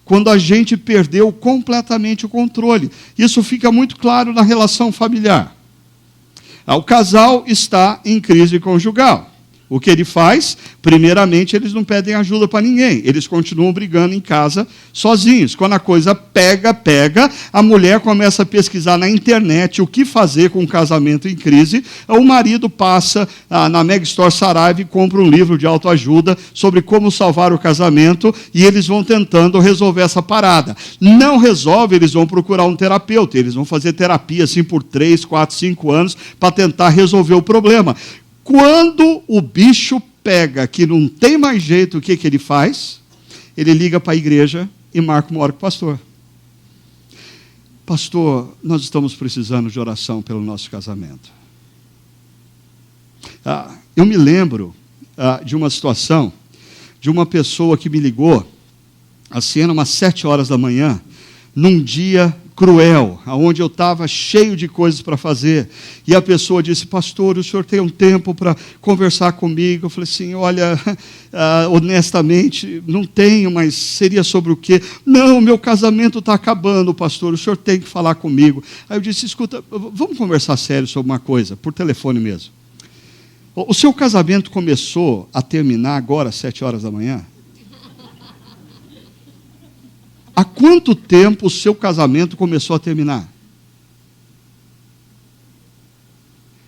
quando a gente perdeu completamente o controle. Isso fica muito claro na relação familiar. O casal está em crise conjugal. O que ele faz? Primeiramente, eles não pedem ajuda para ninguém. Eles continuam brigando em casa sozinhos. Quando a coisa pega, a mulher começa a pesquisar na internet o que fazer com um casamento em crise. O marido passa na Mega Store Saraiva e compra um livro de autoajuda sobre como salvar o casamento, e eles vão tentando resolver essa parada. Não resolve, eles vão procurar um terapeuta. Eles vão fazer terapia assim por 3, 4, 5 anos para tentar resolver o problema. Quando o bicho pega que não tem mais jeito, o que ele faz? Ele liga para a igreja e marca uma hora com o pastor. Pastor, nós estamos precisando de oração pelo nosso casamento. Eu me lembro de uma situação, de uma pessoa que me ligou, assim, eram umas 7 horas da manhã, num dia cruel, onde eu estava cheio de coisas para fazer, e a pessoa disse: pastor, o senhor tem um tempo para conversar comigo? Eu falei assim: olha, honestamente, não tenho, mas seria sobre o quê? Não, meu casamento está acabando, pastor, o senhor tem que falar comigo. Aí eu disse: escuta, vamos conversar sério sobre uma coisa, por telefone mesmo. O seu casamento começou a terminar agora às 7 horas da manhã? Há quanto tempo o seu casamento começou a terminar?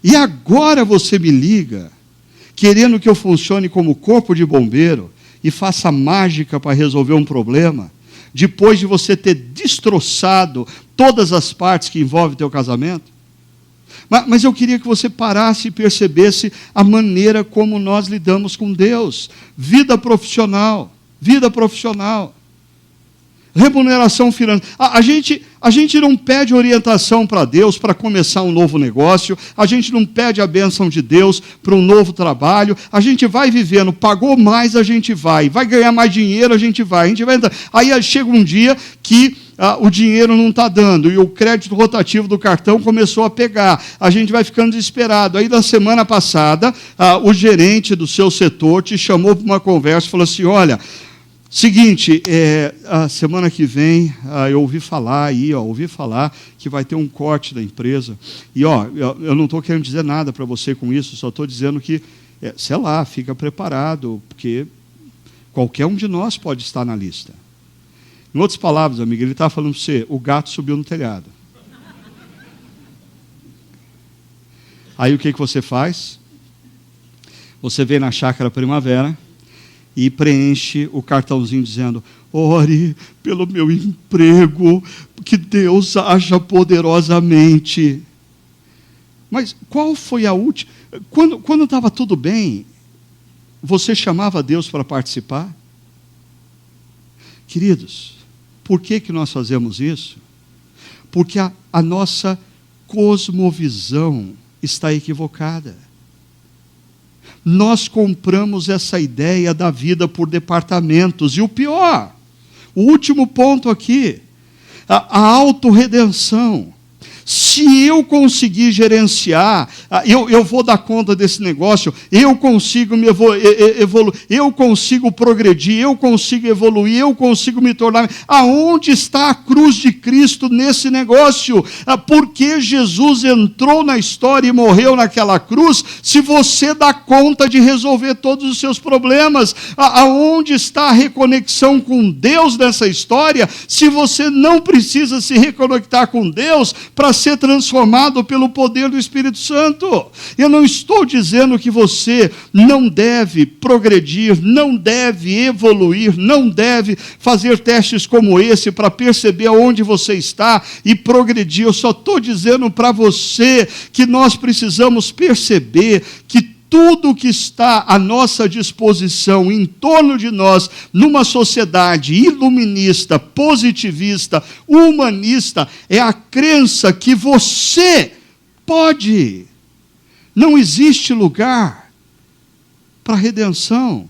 E agora você me liga, querendo que eu funcione como corpo de bombeiro e faça mágica para resolver um problema, depois de você ter destroçado todas as partes que envolvem o teu casamento? Mas eu queria que você parasse e percebesse a maneira como nós lidamos com Deus. Vida profissional. Remuneração financeira. A gente não pede orientação para Deus para começar um novo negócio, a gente não pede a bênção de Deus para um novo trabalho, a gente vai vivendo, pagou mais, a gente vai ganhar mais dinheiro, a gente vai entrar. Aí chega um dia que o dinheiro não está dando, e o crédito rotativo do cartão começou a pegar, a gente vai ficando desesperado. Aí, na semana passada, o gerente do seu setor te chamou para uma conversa e falou assim: olha, seguinte, a semana que vem, eu ouvi falar que vai ter um corte da empresa. E, eu não estou querendo dizer nada para você com isso, só estou dizendo que, sei lá, fica preparado, porque qualquer um de nós pode estar na lista. Em outras palavras, amigo, ele está falando para você: o gato subiu no telhado. Aí o que você faz? Você vem na Chácara Primavera e preenche o cartãozinho dizendo: ore pelo meu emprego, que Deus haja poderosamente. Mas qual foi a última? Quando estava tudo bem, você chamava Deus para participar? Queridos, por que nós fazemos isso? Porque a nossa cosmovisão está equivocada. Nós compramos essa ideia da vida por departamentos. E o pior, o último ponto aqui, a autorredenção. Se eu conseguir gerenciar, eu vou dar conta desse negócio, eu consigo me evoluir, eu consigo progredir, eu consigo evoluir, eu consigo me tornar... Aonde está a cruz de Cristo nesse negócio? Por que Jesus entrou na história e morreu naquela cruz, se você dá conta de resolver todos os seus problemas? Aonde está a reconexão com Deus nessa história, se você não precisa se reconectar com Deus para ser transformado pelo poder do Espírito Santo? Eu não estou dizendo que você não deve progredir, não deve evoluir, não deve fazer testes como esse para perceber aonde você está e progredir. Eu só estou dizendo para você que nós precisamos perceber que tudo que está à nossa disposição, em torno de nós, numa sociedade iluminista, positivista, humanista, é a crença que você pode. Não existe lugar para a redenção.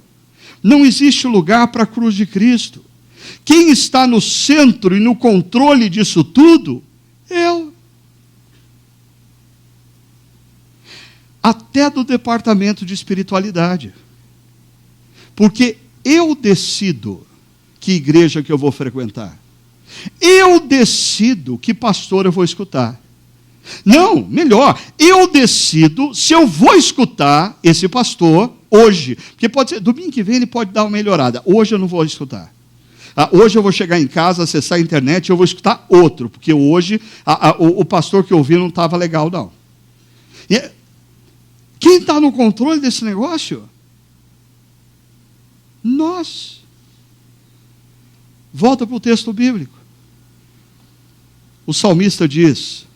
Não existe lugar para a cruz de Cristo. Quem está no centro e no controle disso tudo? Eu. Até do departamento de espiritualidade. Porque eu decido que igreja que eu vou frequentar. Eu decido que pastor eu vou escutar. Não, melhor, eu decido se eu vou escutar esse pastor hoje. Porque pode ser, domingo que vem ele pode dar uma melhorada. Hoje eu não vou escutar. Hoje eu vou chegar em casa, acessar a internet e eu vou escutar outro. Porque hoje o pastor que eu ouvi não estava legal, não. Quem está no controle desse negócio? Nós. Volta para o texto bíblico. O salmista diz: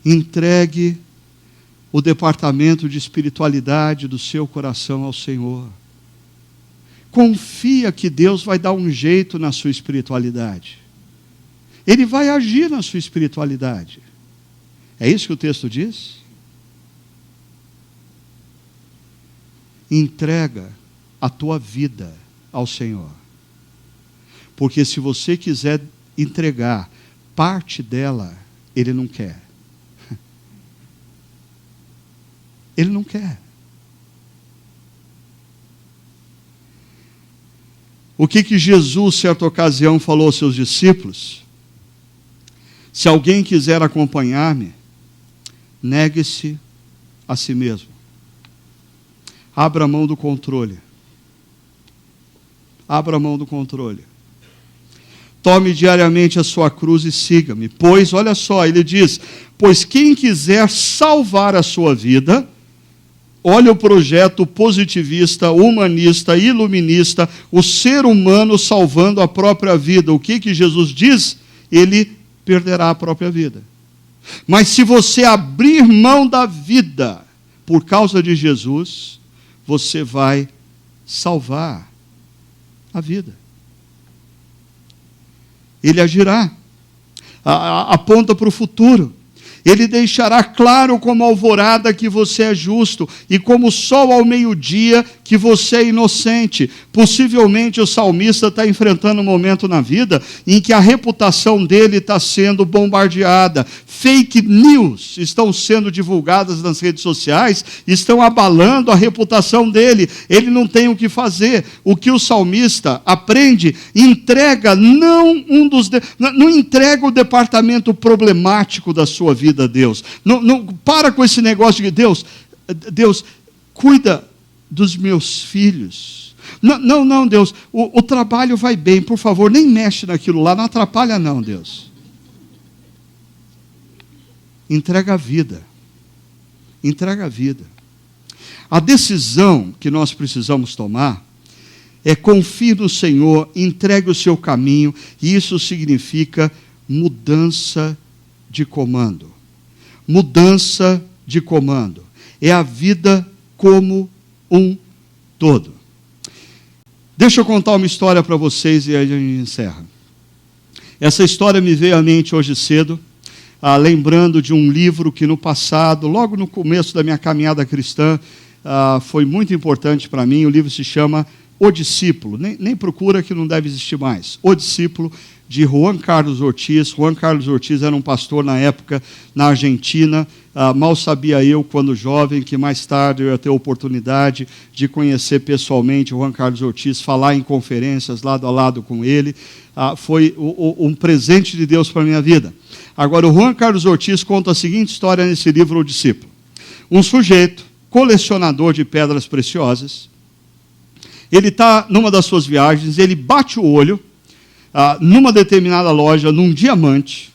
entregue o departamento de espiritualidade do seu coração ao Senhor. Confia que Deus vai dar um jeito na sua espiritualidade. Ele vai agir na sua espiritualidade. É isso que o texto diz? Entrega a tua vida ao Senhor. Porque se você quiser entregar parte dela, Ele não quer. Ele não quer. O que Jesus, certa ocasião, falou aos seus discípulos? Se alguém quiser acompanhar-me, negue-se a si mesmo. Abra a mão do controle. Abra a mão do controle. Tome diariamente a sua cruz e siga-me. Pois, olha só, ele diz, pois quem quiser salvar a sua vida, olha o projeto positivista, humanista, iluminista, o ser humano salvando a própria vida. O que Jesus diz? Ele perderá a própria vida. Mas se você abrir mão da vida por causa de Jesus, você vai salvar a vida. Ele agirá, aponta para o futuro. Ele deixará claro como alvorada que você é justo e como o sol ao meio-dia que você é inocente. Possivelmente o salmista está enfrentando um momento na vida em que a reputação dele está sendo bombardeada. Fake news estão sendo divulgadas nas redes sociais, estão abalando a reputação dele. Ele não tem o que fazer. O que o salmista aprende, entrega não entrega o departamento problemático da sua vida a Deus. Não para com esse negócio de Deus, cuida dos meus filhos. Não, Deus, o trabalho vai bem, por favor, nem mexe naquilo lá, não atrapalha não, Deus. Entrega a vida. entrega a vida. A decisão que nós precisamos tomar é confie no Senhor, entregue o seu caminho, e isso significa mudança de comando. Mudança de comando. É a vida como um todo. Deixa eu contar uma história para vocês e aí a gente encerra. Essa história me veio à mente hoje cedo, lembrando de um livro que no passado, logo no começo da minha caminhada cristã, foi muito importante para mim. O livro se chama O Discípulo, nem procura, que não deve existir mais. O Discípulo, de Juan Carlos Ortiz. Juan Carlos Ortiz era um pastor na época na Argentina. Mal sabia eu, quando jovem, que mais tarde eu ia ter a oportunidade de conhecer pessoalmente o Juan Carlos Ortiz, falar em conferências lado a lado com ele. Foi um presente de Deus para a minha vida. Agora, o Juan Carlos Ortiz conta a seguinte história nesse livro, O Discípulo. Um sujeito, colecionador de pedras preciosas, ele está numa das suas viagens, ele bate o olho numa determinada loja, num diamante.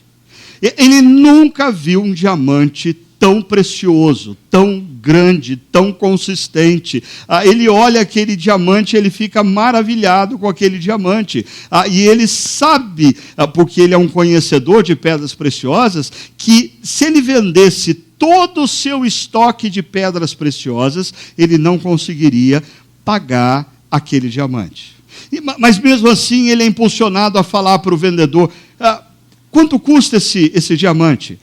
Ele nunca viu um diamante tão precioso, tão grande, tão consistente. Ele olha aquele diamante, ele fica maravilhado com aquele diamante. E ele sabe, porque ele é um conhecedor de pedras preciosas, que se ele vendesse todo o seu estoque de pedras preciosas, ele não conseguiria pagar aquele diamante. Mas mesmo assim, ele é impulsionado a falar para o vendedor: quanto custa esse diamante?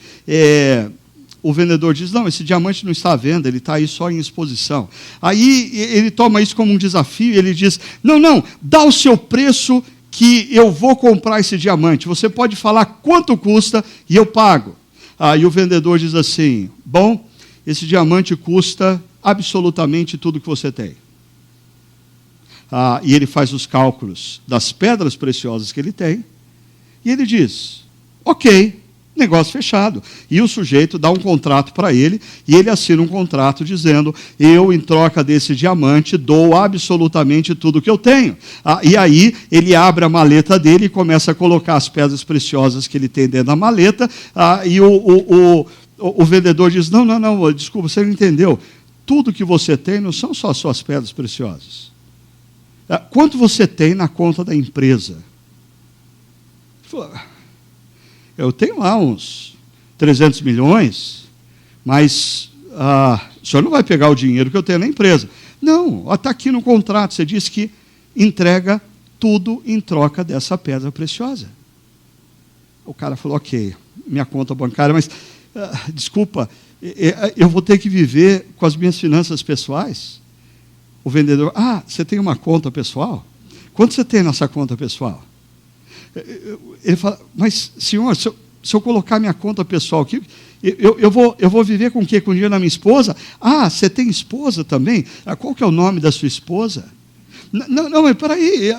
O vendedor diz: não, esse diamante não está à venda, ele está aí só em exposição. Aí ele toma isso como um desafio, ele diz: não, dá o seu preço que eu vou comprar esse diamante. Você pode falar quanto custa e eu pago. Aí o vendedor diz assim: bom, esse diamante custa absolutamente tudo que você tem. E ele faz os cálculos das pedras preciosas que ele tem, e ele diz: ok, negócio fechado. E o sujeito dá um contrato para ele, e ele assina um contrato dizendo: eu, em troca desse diamante, dou absolutamente tudo que eu tenho. E aí ele abre a maleta dele e começa a colocar as pedras preciosas que ele tem dentro da maleta, e o vendedor diz: não, desculpa, você não entendeu. Tudo que você tem não são só suas pedras preciosas. Quanto você tem na conta da empresa? Ele falou: eu tenho lá uns 300 milhões, mas o senhor não vai pegar o dinheiro que eu tenho na empresa. Não, está aqui no contrato, você diz que entrega tudo em troca dessa pedra preciosa. O cara falou: ok, minha conta bancária, mas desculpa, eu vou ter que viver com as minhas finanças pessoais. O vendedor: você tem uma conta pessoal? Quanto você tem nessa conta pessoal? Ele fala: mas senhor, se eu colocar minha conta pessoal aqui, eu vou viver com o quê? Com o dinheiro da minha esposa? Você tem esposa também? Qual que é o nome da sua esposa? Não, mas peraí,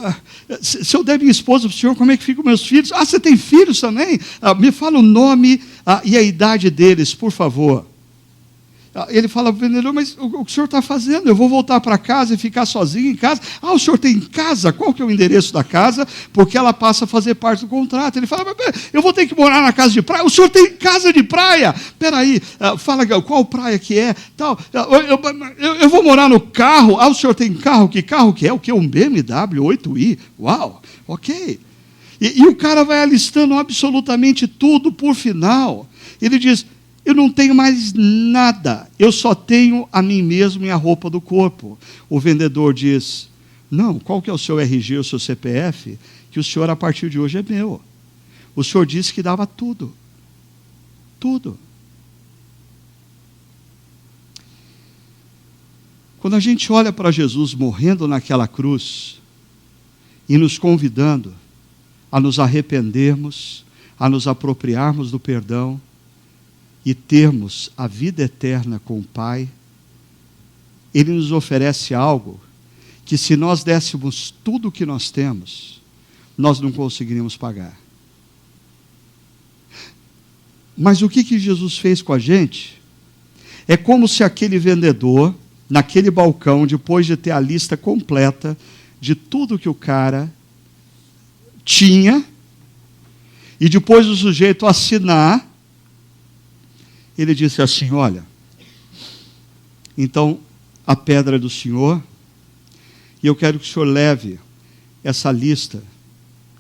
se eu der minha esposa para o senhor, como é que ficam meus filhos? Você tem filhos também? Me fala o nome e a idade deles, por favor. Ele fala para o vendedor: mas o que o senhor está fazendo? Eu vou voltar para casa e ficar sozinho em casa? O senhor tem casa? Qual que é o endereço da casa? Porque ela passa a fazer parte do contrato. Ele fala: mas eu vou ter que morar na casa de praia? O senhor tem casa de praia? Peraí, fala qual praia que é? Tal. Eu vou morar no carro. O senhor tem carro? Que carro que é? O que? Um BMW 8i? Uau, ok. E o cara vai alistando absolutamente tudo. Por final, ele diz: eu não tenho mais nada, eu só tenho a mim mesmo e a roupa do corpo. O vendedor diz: não, qual que é o seu RG, o seu CPF? Que o senhor, a partir de hoje, é meu. O senhor disse que dava tudo. Tudo. Quando a gente olha para Jesus morrendo naquela cruz e nos convidando a nos arrependermos, a nos apropriarmos do perdão e termos a vida eterna com o Pai, Ele nos oferece algo que, se nós dessemos tudo o que nós temos, nós não conseguiríamos pagar. Mas o que Jesus fez com a gente? É como se aquele vendedor, naquele balcão, depois de ter a lista completa de tudo que o cara tinha, e depois o sujeito assinar, ele disse assim: olha, Então, a pedra é do Senhor, e eu quero que o Senhor leve essa lista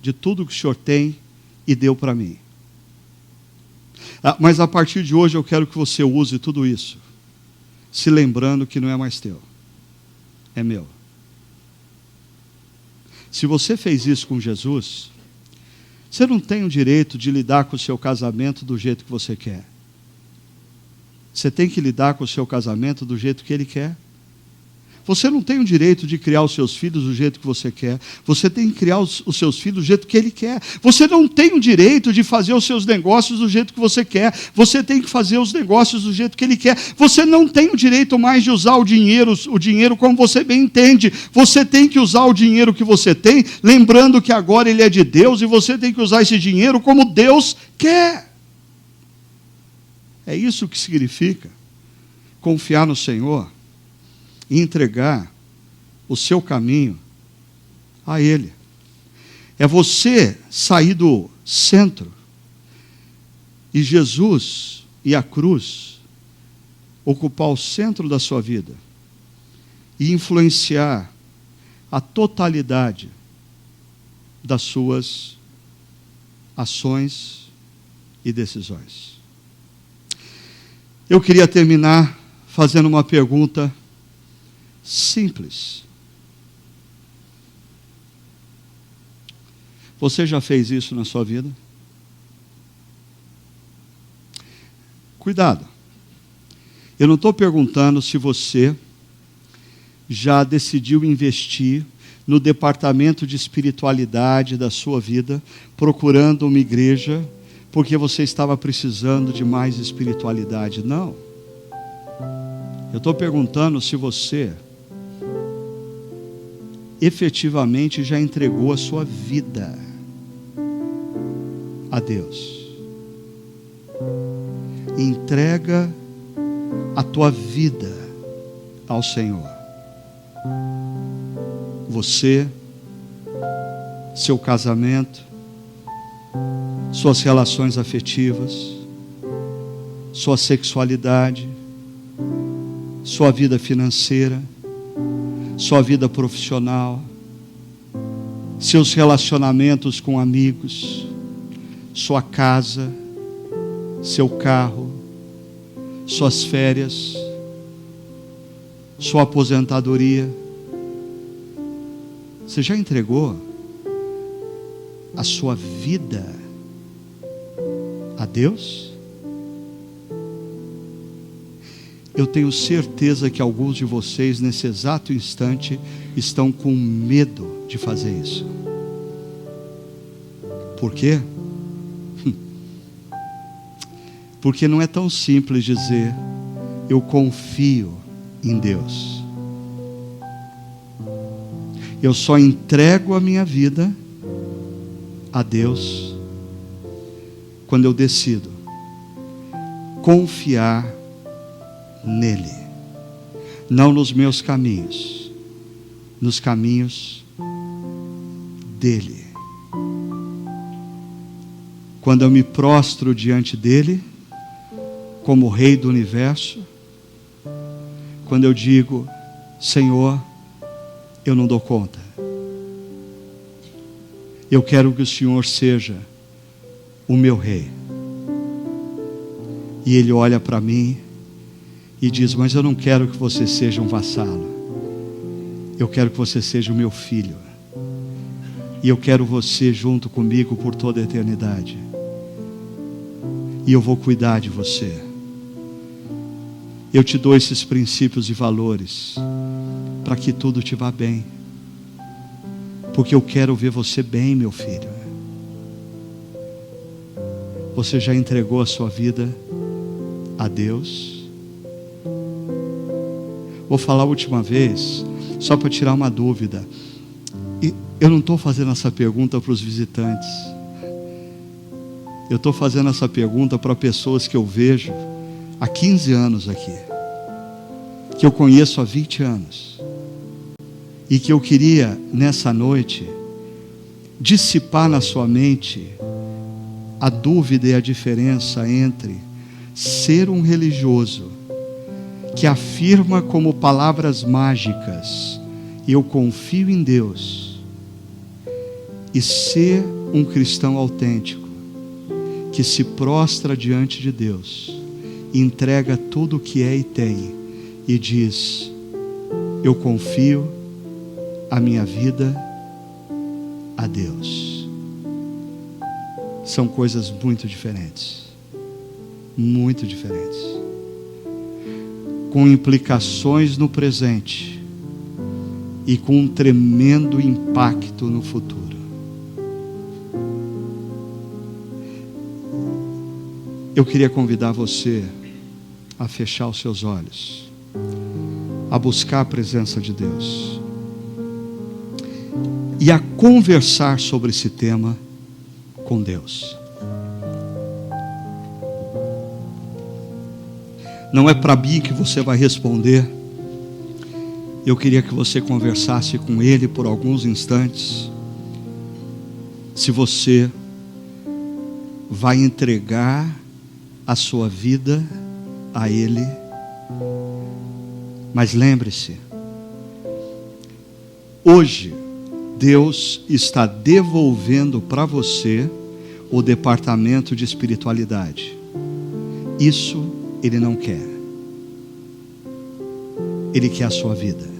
de tudo que o Senhor tem e deu para mim. Mas a partir de hoje eu quero que você use tudo isso, se lembrando que não é mais teu, é meu. Se você fez isso com Jesus, você não tem o direito de lidar com o seu casamento do jeito que você quer. Você tem que lidar com o seu casamento do jeito que Ele quer. Você não tem o direito de criar os seus filhos do jeito que você quer. Você tem que criar os seus filhos do jeito que Ele quer. Você não tem o direito de fazer os seus negócios do jeito que você quer. Você tem que fazer os negócios do jeito que Ele quer. Você não tem o direito mais de usar o dinheiro como você bem entende. Você tem que usar o dinheiro que você tem, lembrando que agora ele é de Deus, e você tem que usar esse dinheiro como Deus quer. É isso que significa confiar no Senhor e entregar o seu caminho a Ele. É você sair do centro e Jesus e a cruz ocupar o centro da sua vida e influenciar a totalidade das suas ações e decisões. Eu queria terminar fazendo uma pergunta simples. Você já fez isso na sua vida? Cuidado. Eu não estou perguntando se você já decidiu investir no departamento de espiritualidade da sua vida, procurando uma igreja, porque você estava precisando de mais espiritualidade. Não. Eu estou perguntando se você efetivamente já entregou a sua vida a Deus. Entrega a tua vida ao Senhor. Você, seu casamento, suas relações afetivas, sua sexualidade, sua vida financeira, sua vida profissional, seus relacionamentos com amigos, sua casa, seu carro, suas férias, sua aposentadoria. Você já entregou a sua vida a Deus? Eu tenho certeza que alguns de vocês, nesse exato instante, estão com medo de fazer isso. Por quê? Porque não é tão simples dizer, eu confio em Deus. Eu só entrego a minha vida a Deus quando eu decido confiar nele, não nos meus caminhos, nos caminhos dele. Quando eu me prostro diante dele, como Rei do Universo, quando eu digo, Senhor, eu não dou conta, eu quero que o Senhor seja o meu Rei. E ele olha para mim e diz, mas eu não quero que você seja um vassalo, eu quero que você seja o meu filho, e eu quero você junto comigo por toda a eternidade, e eu vou cuidar de você. Eu te dou esses princípios e valores para que tudo te vá bem, porque eu quero ver você bem, meu filho. Você já entregou a sua vida a Deus? Vou falar a última vez, só para tirar uma dúvida. E eu não estou fazendo essa pergunta para os visitantes. Eu estou fazendo essa pergunta para pessoas que eu vejo há 15 anos aqui, que eu conheço há 20 anos, e que eu queria, nessa noite, dissipar na sua mente a dúvida e a diferença entre ser um religioso que afirma como palavras mágicas: eu confio em Deus, e ser um cristão autêntico, que se prostra diante de Deus, entrega tudo o que é e tem, e diz: eu confio a minha vida a Deus. São coisas muito diferentes. Muito diferentes. Com implicações no presente e com um tremendo impacto no futuro. Eu queria convidar você a fechar os seus olhos, a buscar a presença de Deus e a conversar sobre esse tema com Deus. Não é para mim que você vai responder. Eu queria que você conversasse com Ele por alguns instantes. Se você vai entregar a sua vida a Ele. Mas lembre-se, hoje Deus está devolvendo para você o departamento de espiritualidade. Isso Ele não quer. Ele quer a sua vida.